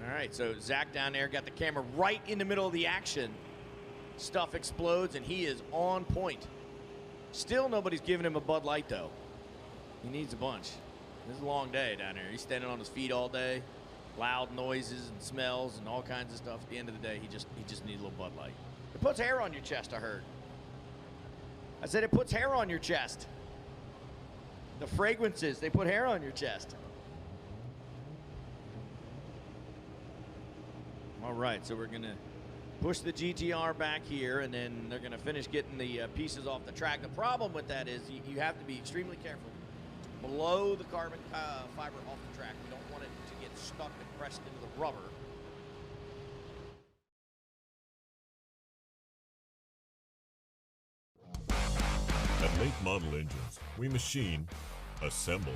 All right, so Zach down there got the camera right in the middle of the action. Stuff explodes, and he is on point. Still nobody's giving him a Bud Light, though. He needs a bunch. This is a long day down there. He's standing on his feet all day. Loud noises and smells and all kinds of stuff. At the end of the day, he just needs a little Bud Light. It puts hair on your chest, I heard. I said it puts hair on your chest. The fragrances, they put hair on your chest. All right, so we're going to push the GTR back here, and then they're going to finish getting the pieces off the track. The problem with that is you have to be extremely careful. Blow the carbon fiber off the track. We don't want it to get stuck and pressed into the rubber. At Late Model Engines, we machine, assemble,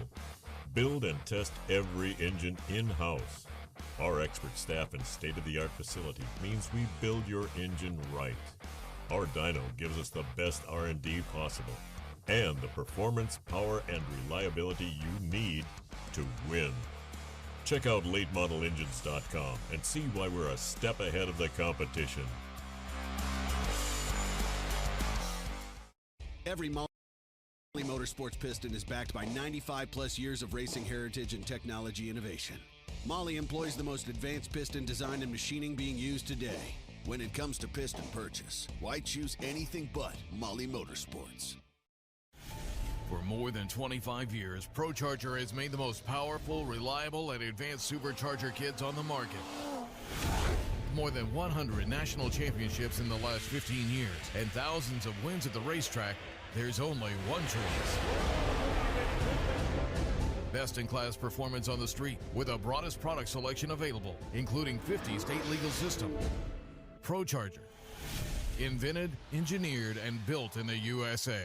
build, and test every engine in-house. Our expert staff and state-of-the-art facility means we build your engine right. Our dyno gives us the best R&D possible and the performance, power, and reliability you need to win. Check out latemodelengines.com and see why we're a step ahead of the competition. Every Molly Motorsports piston is backed by 95 plus years of racing heritage and technology innovation. Molly employs the most advanced piston design and machining being used today. When it comes to piston purchase, why choose anything but Molly Motorsports? For more than 25 years, ProCharger has made the most powerful, reliable, and advanced supercharger kits on the market. More than 100 national championships in the last 15 years and thousands of wins at the racetrack, there's only one choice. Best-in-class performance on the street with the broadest product selection available, including 50 state legal systems. ProCharger. Invented, engineered, and built in the USA.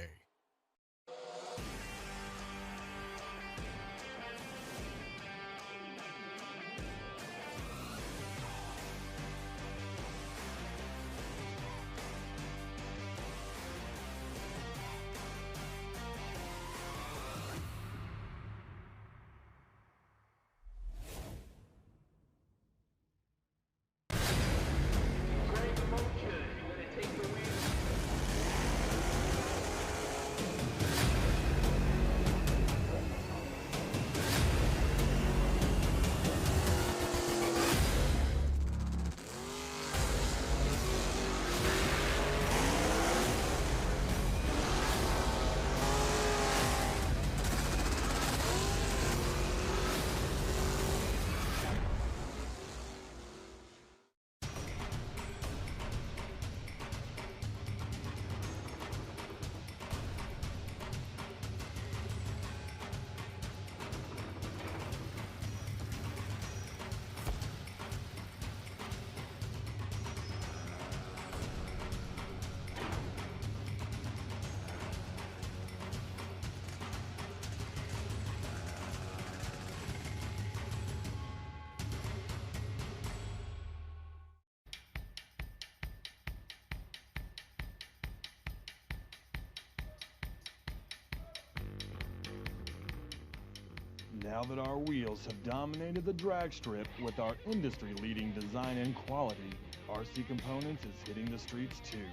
Now that our wheels have dominated the drag strip with our industry-leading design and quality, RC Components is hitting the streets too.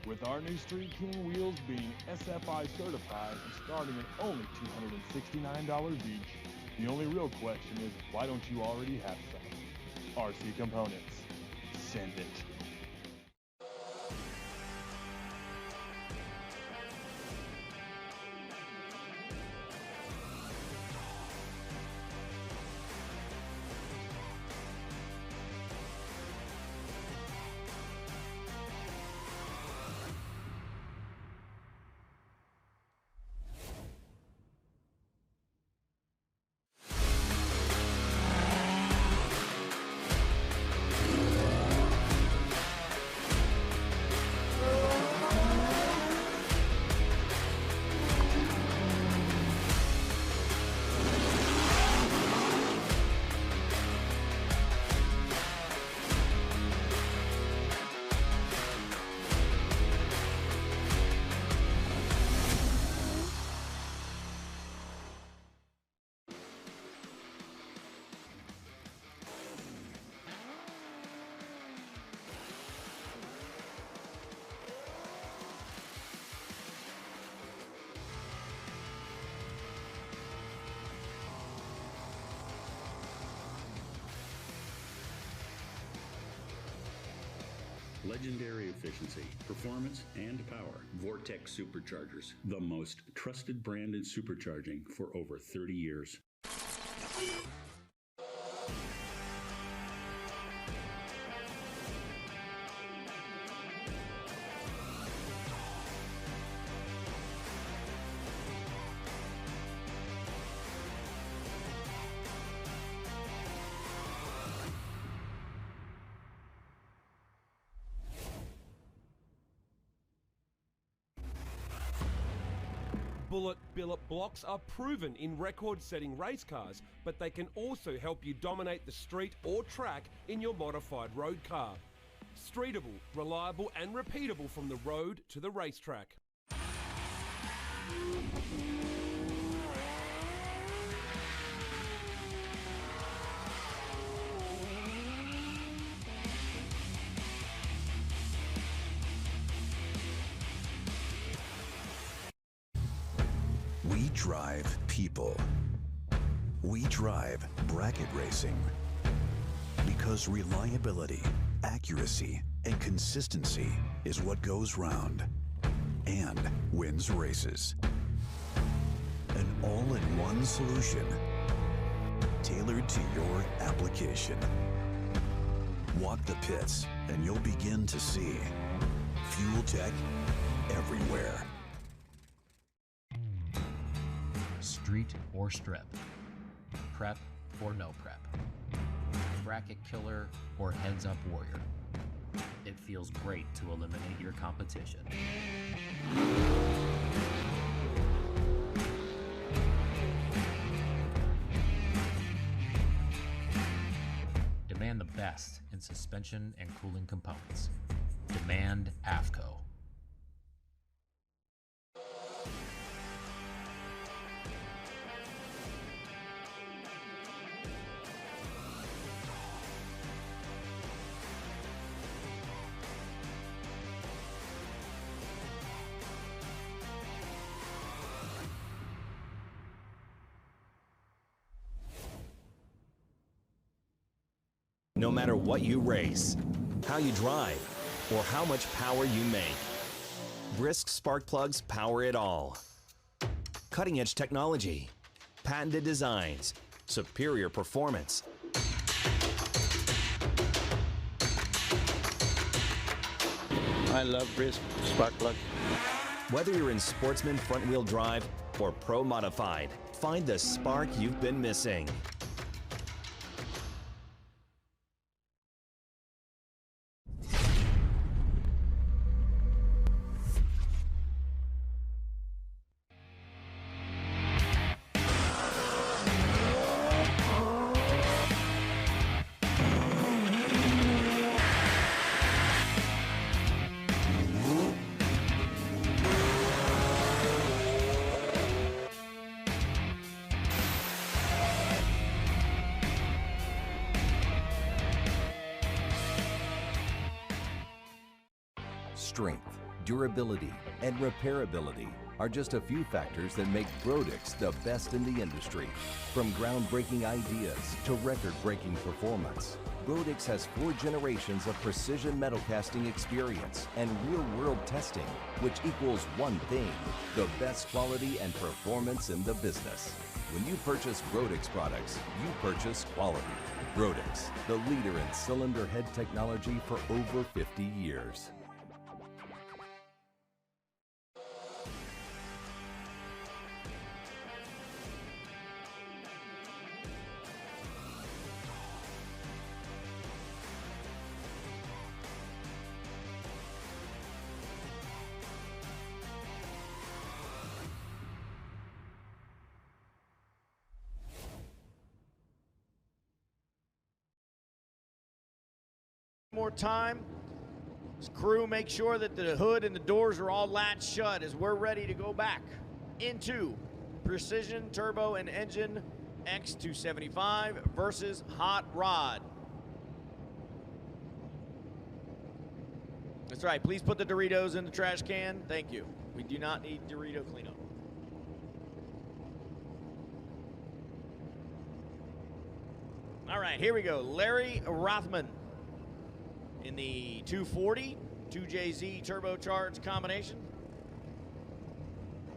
With our new Street King wheels being SFI certified and starting at only $269 each, the only real question is, why don't you already have some? RC Components. Send it. Legendary efficiency, performance, and power. Vortex Superchargers, the most trusted brand in supercharging for over 30 years. Bullet billet blocks are proven in record-setting race cars, but they can also help you dominate the street or track in your modified road car. Streetable, reliable and repeatable from the road to the racetrack. We drive people. We drive bracket racing. Because reliability, accuracy, and consistency is what goes round and wins races. An all-in-one solution tailored to your application. Walk the pits and you'll begin to see fuel tech everywhere. Street or strip, prep or no prep, bracket killer or heads-up warrior. It feels great to eliminate your competition. Demand the best in suspension and cooling components. Demand AFCO. No matter what you race, how you drive, or how much power you make, Brisk spark plugs power it all. Cutting-edge technology, patented designs, superior performance. I love Brisk spark plug. Whether you're in sportsman front-wheel drive or pro modified, find the spark you've been missing. Strength, durability, and repairability are just a few factors that make Brodix the best in the industry. From groundbreaking ideas to record-breaking performance, Brodix has 4 generations of precision metal casting experience and real-world testing, which equals one thing: the best quality and performance in the business. When you purchase Brodix products, you purchase quality. Brodix, the leader in cylinder head technology for over 50 years. More time. This crew, make sure that the hood and the doors are all latched shut as we're ready to go back into Precision Turbo and Engine X275 versus Hot Rod. That's right, please put the Doritos in the trash can. Thank you. We do not need Dorito cleanup. All right, here we go. Larry Rothman in the 240 2JZ turbocharged combination.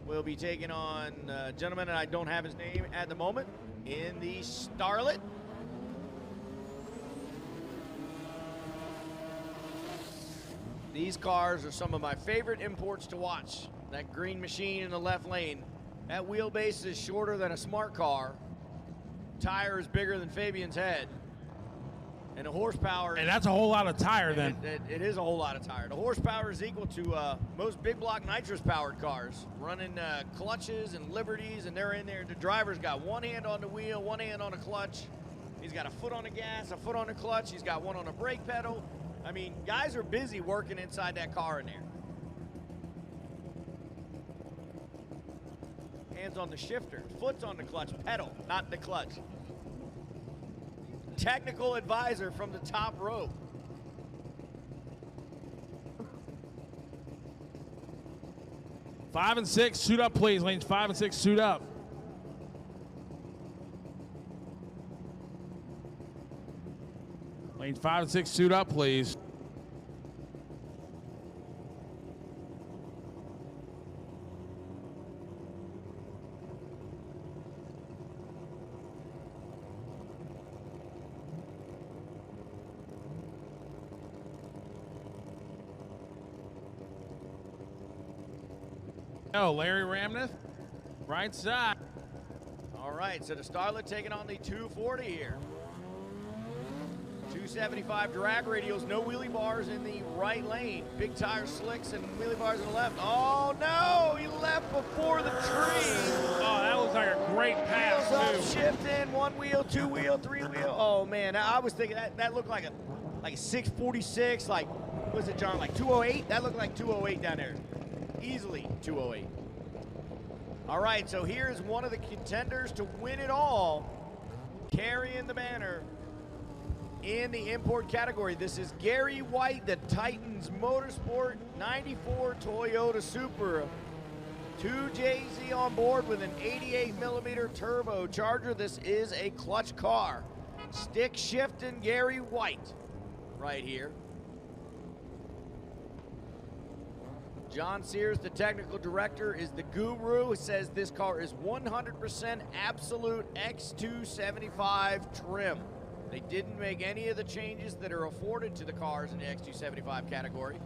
We'll be taking on a gentleman, and I don't have his name at the moment, in the Starlet. These cars are some of my favorite imports to watch. That green machine in the left lane. That wheelbase is shorter than a smart car. Tire is bigger than Fabian's head. And the horsepower... And that's a whole lot of tire then. It is a whole lot of tire. The horsepower is equal to most big block nitrous-powered cars, running clutches and liberties, and they're in there. The driver's got one hand on the wheel, one hand on the clutch. He's got a foot on the gas, a foot on the clutch. He's got one on the brake pedal. I mean, guys are busy working inside that car in there. Hands on the shifter, foot's on the clutch pedal, not the clutch. Technical advisor from the top row. 5 and 6, suit up, please. Lanes 5 and 6, suit up. Lanes 5 and 6, suit up, please. Oh, Larry Ramneth, right side. All right, so the Starlet taking on the 240 here. 275 drag radials, no wheelie bars in the right lane. Big tire slicks and wheelie bars in the left. Oh no, he left before the tree. Oh, that looks like a great pass, Wheels up, too. shift in, 1 wheel, 2 wheel, 3 wheel. Oh man, I was thinking that looked like a 646, like, what was it, John, like 208? That looked like 208 down there. Easily 208. All right, so here's one of the contenders to win it all, carrying the banner in the import category. This is Gary White, the Titans Motorsport 94 Toyota Supra. 2JZ on board with an 88mm turbocharger. This is a clutch car. Stick shifting Gary White right here. John Sears, the technical director, is the guru. He says this car is 100% absolute X275 trim. They didn't make any of the changes that are afforded to the cars in the X275 category.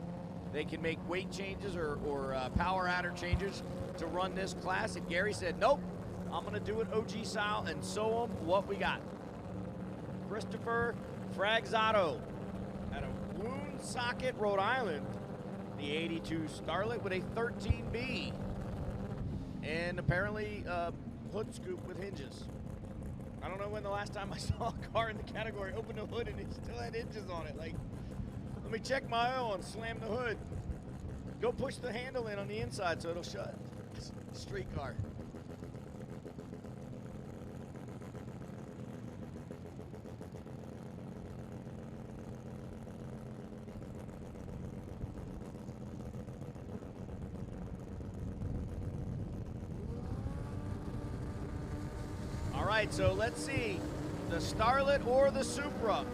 They can make weight changes or power adder changes to run this class. And Gary said, nope, I'm going to do it OG style and show them what we got. Christopher Fragzato out of Woonsocket, Rhode Island. The 82 Starlet with a 13B. And apparently hood scoop with hinges. I don't know when the last time I saw a car in the category open the hood and it still had hinges on it. Like, let me check my oil and slam the hood. Go push the handle in on the inside so it'll shut. It's a street car. All right, so let's see. The Starlet or the Supra.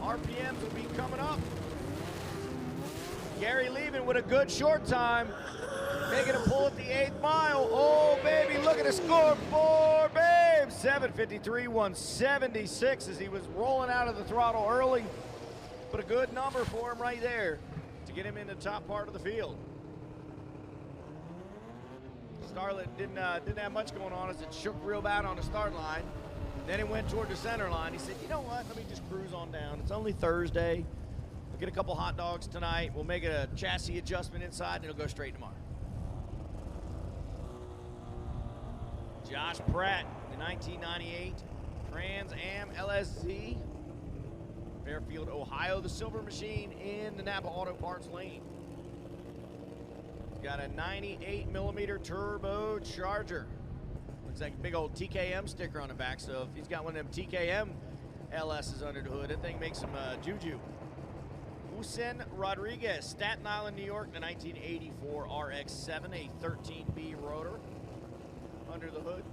RPMs will be coming up. Gary leaving with a good short time. Making a pull at the 8th mile. Oh, baby, look at the scoreboard, babe. 753, 176 as he was rolling out of the throttle early. But a good number for him right there to get him in the top part of the field. Starlet didn't have much going on as it shook real bad on the start line. Then it went toward the center line. He said, you know what, let me just cruise on down. It's only Thursday. We'll get a couple hot dogs tonight. We'll make a chassis adjustment inside and it'll go straight tomorrow. Josh Pratt, the 1998 Trans Am LSZ. Fairfield, Ohio, the Silver Machine in the Napa Auto Parts lane. Got a 98mm turbocharger. Looks like a big old TKM sticker on the back, so if he's got one of them TKM LSs under the hood, that thing makes some juju. Hussein Rodriguez, Staten Island, New York, the 1984 RX-7, a 13B rotor under the hood.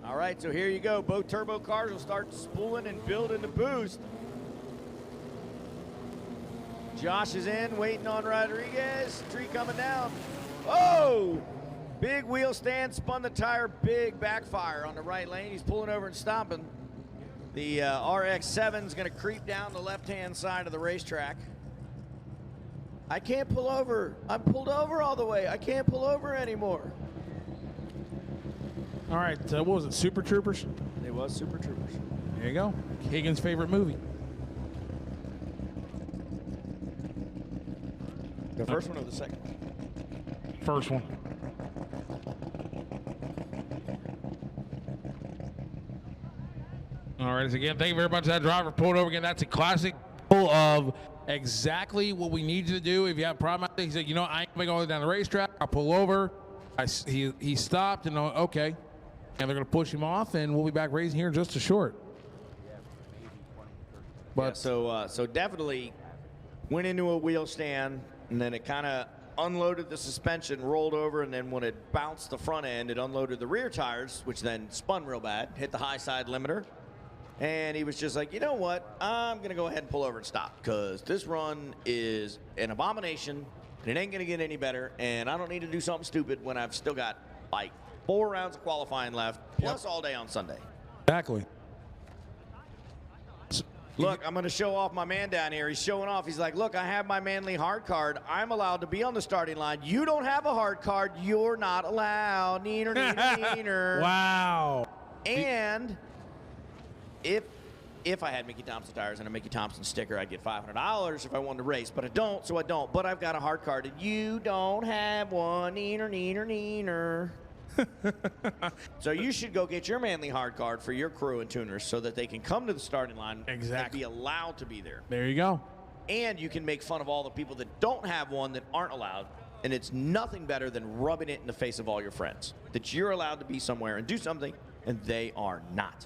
All right, so here you go. Both turbo cars will start spooling and building the boost. Josh is in, waiting on Rodriguez. Tree coming down. Oh! Big wheel stand, spun the tire, big backfire on the right lane. He's pulling over and stopping. The RX-7 is going to creep down the left-hand side of the racetrack. I can't pull over. I'm pulled over all the way. I can't pull over anymore. All right, what was it, Super Troopers? It was Super Troopers. There you go. Higgins' favorite movie. The first one or the second? First one. All right, so again, thank you very much. That driver pulled over again. That's a classic pull of exactly what we need you to do. If you have a problem out there, he said, you know, I ain't going to go down the racetrack. I'll pull over. He stopped and okay. And they're going to push him off, and we'll be back racing here in just a short. But yeah, so definitely went into a wheel stand, and then it kind of unloaded the suspension, rolled over, and then when it bounced the front end, it unloaded the rear tires, which then spun real bad, hit the high side limiter. And he was just like, you know what? I'm going to go ahead and pull over and stop because this run is an abomination and it ain't going to get any better. And I don't need to do something stupid when I've still got like 4 rounds of qualifying left, plus all day on Sunday. Exactly. Look, I'm going to show off my man down here. He's showing off. He's like, look, I have my manly hard card. I'm allowed to be on the starting line. You don't have a hard card. You're not allowed. Neener, neener, neener. Wow. And if I had Mickey Thompson tires and a Mickey Thompson sticker, I'd get $500 if I wanted to race, but I don't, so I don't. But I've got a hard card, and you don't have one. Neener, neener, neener. So you should go get your manly hard card for your crew and tuners so that they can come to the starting line and be allowed to be there. There you go. And you can make fun of all the people that don't have one that aren't allowed. And it's nothing better than rubbing it in the face of all your friends that you're allowed to be somewhere and do something, and they are not.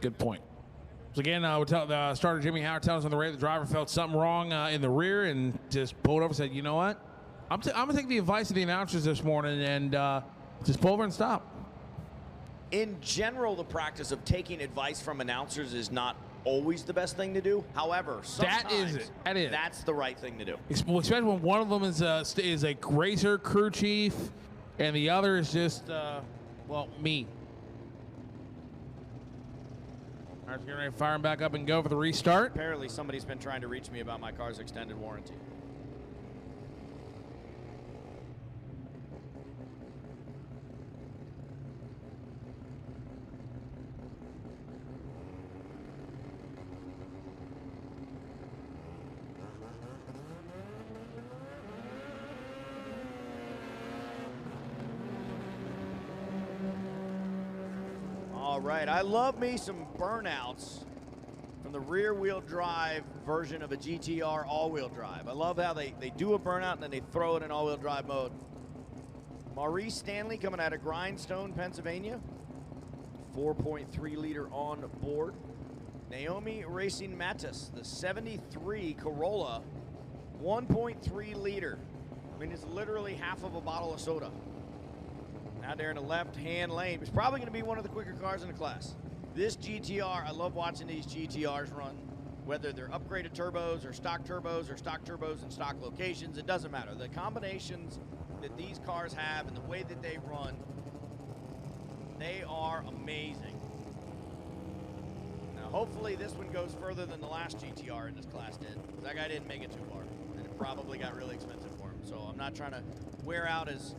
Good point. So again, we'll tell the starter Jimmy Howard telling us on the radio the driver felt something wrong in the rear and just pulled over and said, you know what? I'm going to take the advice of the announcers this morning and just pull over and stop. In general, the practice of taking advice from announcers is not always the best thing to do. However, sometimes that's the right thing to do. Especially when one of them is a racer crew chief and the other is just, me. All right, getting ready to fire him back up and go for the restart. Apparently somebody's been trying to reach me about my car's extended warranty. All right, I love me some burnouts from the rear-wheel drive version of a GTR all-wheel drive. I love how they do a burnout and then they throw it in all-wheel drive mode. Maurice Stanley coming out of Grindstone, Pennsylvania. 4.3 liter on board. Naomi Racing Mattis, the 73 Corolla, 1.3 liter. I mean, it's literally half of a bottle of soda. Out there in the left-hand lane. It's probably going to be one of the quicker cars in the class. This GTR, I love watching these GTRs run, whether they're upgraded turbos or stock turbos in stock locations. It doesn't matter. The combinations that these cars have and the way that they run, they are amazing. Now, hopefully this one goes further than the last GTR in this class did. That guy didn't make it too far, and it probably got really expensive for him. So I'm not trying to wear out his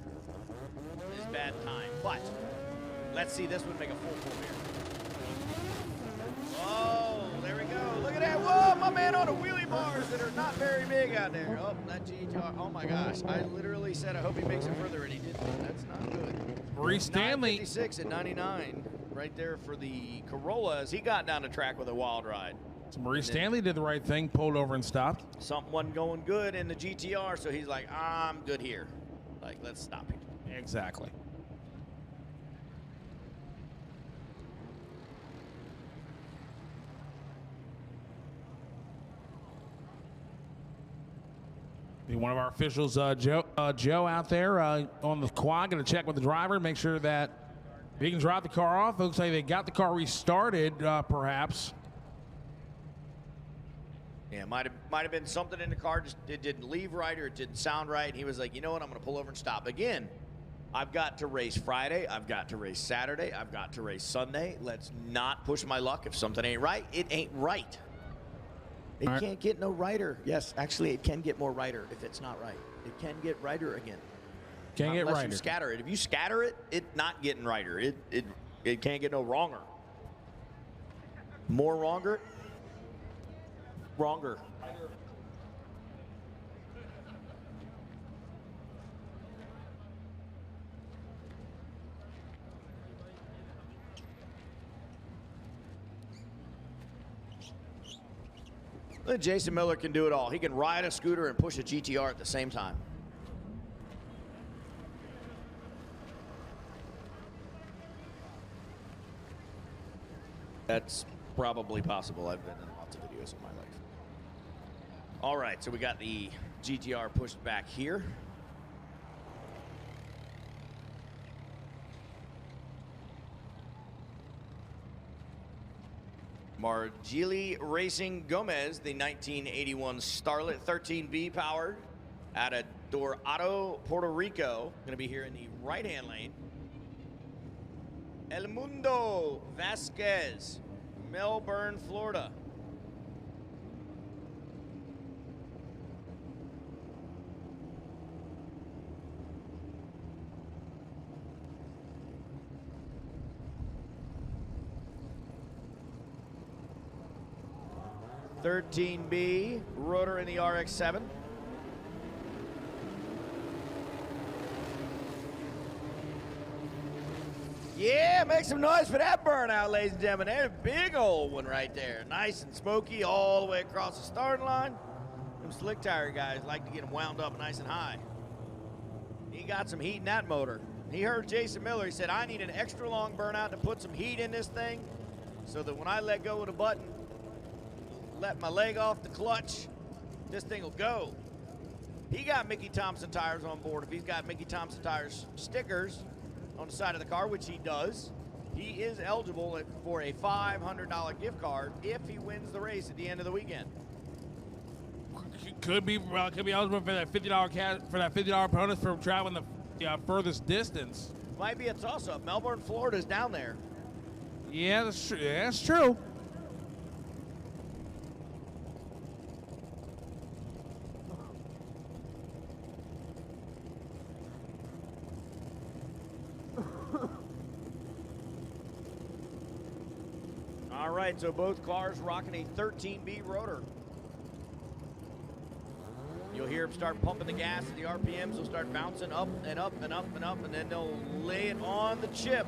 bad time, but let's see this one make a full pull here. Oh, there we go. Look at that. Whoa, my man on the wheelie bars that are not very big out there. Oh, that GTR. Oh my gosh. I literally said I hope he makes it further, and he didn't. That's not good. Maurice Stanley. 56 at 99 right there for the Corolla as he got down the track with a wild ride. So Maurice Stanley did the right thing, pulled over and stopped. Something wasn't going good in the GTR, so he's like, I'm good here. Like, let's stop it. Exactly. One of our officials, Joe out there on the quad, going to check with the driver, make sure that he can drive the car off. It looks like they got the car restarted, perhaps. Yeah, might have been something in the car. Just it didn't leave right or it didn't sound right. And he was like, you know what? I'm going to pull over and stop. Again, I've got to race Friday. I've got to race Saturday. I've got to race Sunday. Let's not push my luck. If something ain't right, it ain't right. It can't get no righter. Yes, actually, it can get more righter if it's not right. It can get righter again. Can't get righter. Unless you scatter it. If you scatter it, it's not getting righter. It can't get no wronger. More wronger? Wronger. Then Jason Miller can do it all. He can ride a scooter and push a GTR at the same time. That's probably possible. I've been in lots of videos in my life. All right, so we got the GTR pushed back here. Margili Racing Gomez, the 1981 Starlet 13B powered out of Dorado, Puerto Rico. Going to be here in the right-hand lane. El Mundo Vasquez, Melbourne, Florida. (13B) rotor in the RX-7. Yeah, make some noise for that burnout, ladies and gentlemen. There's a big old one right there. Nice and smoky all the way across the starting line. Them slick tire guys like to get them wound up nice and high. He got some heat in that motor. He heard Jason Miller. He said, I need an extra long burnout to put some heat in this thing so that when I let go of the button, let my leg off the clutch, this thing will go. He got Mickey Thompson tires on board. If he's got Mickey Thompson tires stickers on the side of the car, which he does, he is eligible for a $500 gift card if he wins the race at the end of the weekend. Could be eligible for that $50 bonus for traveling the furthest distance. Might be a toss-up. Melbourne, Florida is down there. Yeah, that's true. Yeah, that's true. All right, so both cars rocking a 13B rotor. You'll hear them start pumping the gas, and the RPMs will start bouncing up and up and up and up, and then they'll lay it on the chip.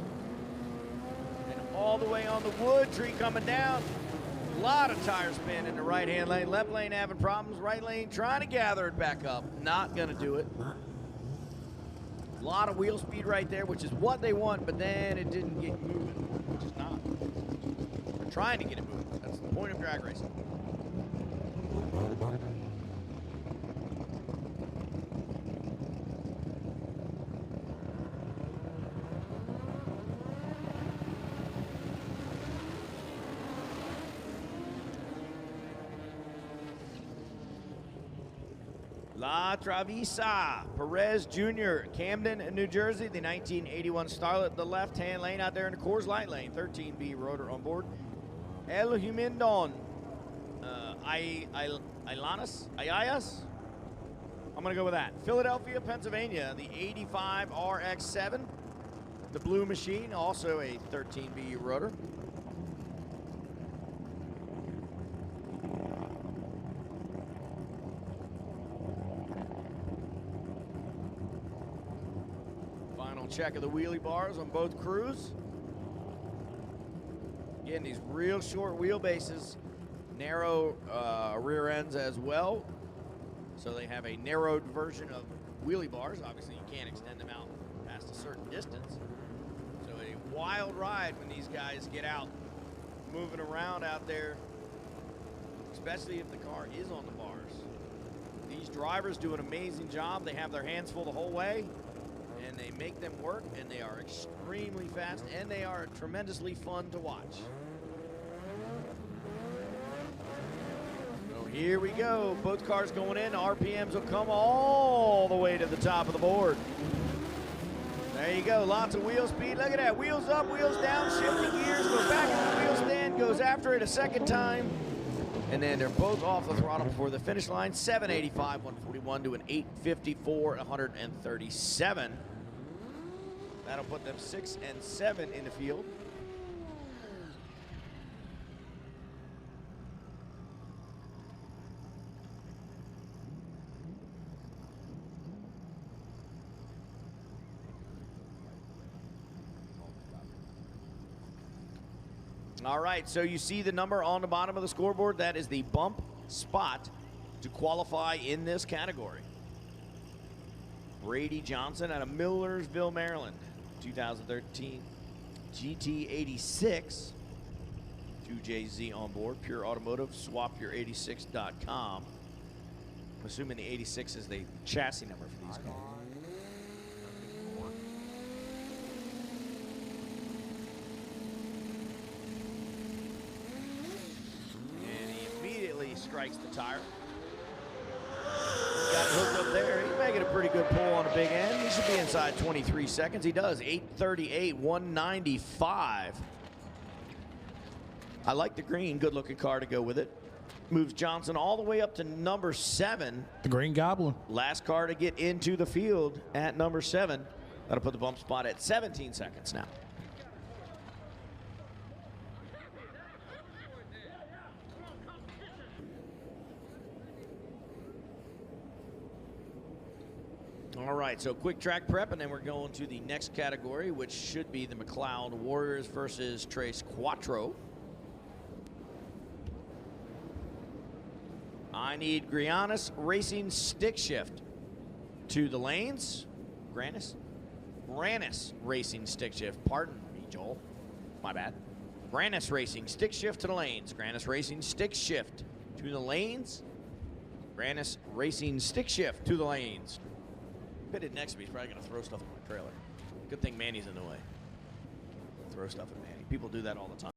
And all the way on the wood, tree coming down. A lot of tire spin in the right-hand lane. Left lane having problems. Right lane trying to gather it back up. Not going to do it. A lot of wheel speed right there, which is what they want, but then it didn't get moving, which is not. They're trying to get it moving. That's the point of drag racing. La Travisa, Perez Jr., Camden, New Jersey, the 1981 Starlet, the left-hand lane out there in the Coors Light lane, 13B rotor on board. El Humindon, Ayayas? I'm going to go with that. Philadelphia, Pennsylvania, the 85 RX-7, the blue machine, also a 13B rotor. Check of the wheelie bars on both crews. Again, these real short wheelbases, narrow rear ends as well. So they have a narrowed version of wheelie bars. Obviously, you can't extend them out past a certain distance. So a wild ride when these guys get out, moving around out there, especially if the car is on the bars. These drivers do an amazing job. They have their hands full the whole way, and they make them work, and they are extremely fast, and they are tremendously fun to watch. So here we go. Both cars going in. RPMs will come all the way to the top of the board. There you go. Lots of wheel speed. Look at that. Wheels up, wheels down, shifting gears, goes back into the wheel stand, goes after it a second time. And then they're both off the throttle before the finish line. 785, 141 to an 854, 137. That'll put them 6 and 7 in the field. All right, so you see the number on the bottom of the scoreboard. That is the bump spot to qualify in this category. Brady Johnson out of Millersville, Maryland, 2013 GT86. 2JZ on board, Pure Automotive, swapyour86.com. I'm assuming the 86 is the chassis number for these cars. And he immediately strikes the tire. Got hooked up there. He's making a pretty good pull on a big end. He should be inside 23 seconds. He does. 8:38, 195. I like the green, good-looking car to go with it. Moves Johnson all the way up to number 7. The Green Goblin. Last car to get into the field at number 7. That'll put the bump spot at 17 seconds now. All right, so quick track prep, and then we're going to the next category, which should be the McLeod Warriors versus Trace Quattro. I need Grianis Racing Stick Shift to the lanes. Granis Racing Stick Shift. Pardon me, Joel. My bad. Granis Racing Stick Shift to the lanes. Granis Racing Stick Shift to the lanes. Granis Racing Stick Shift to the lanes. Pitted next to me, he's probably going to throw stuff in my trailer. Good thing Manny's in the way. Throw stuff at Manny. People do that all the time.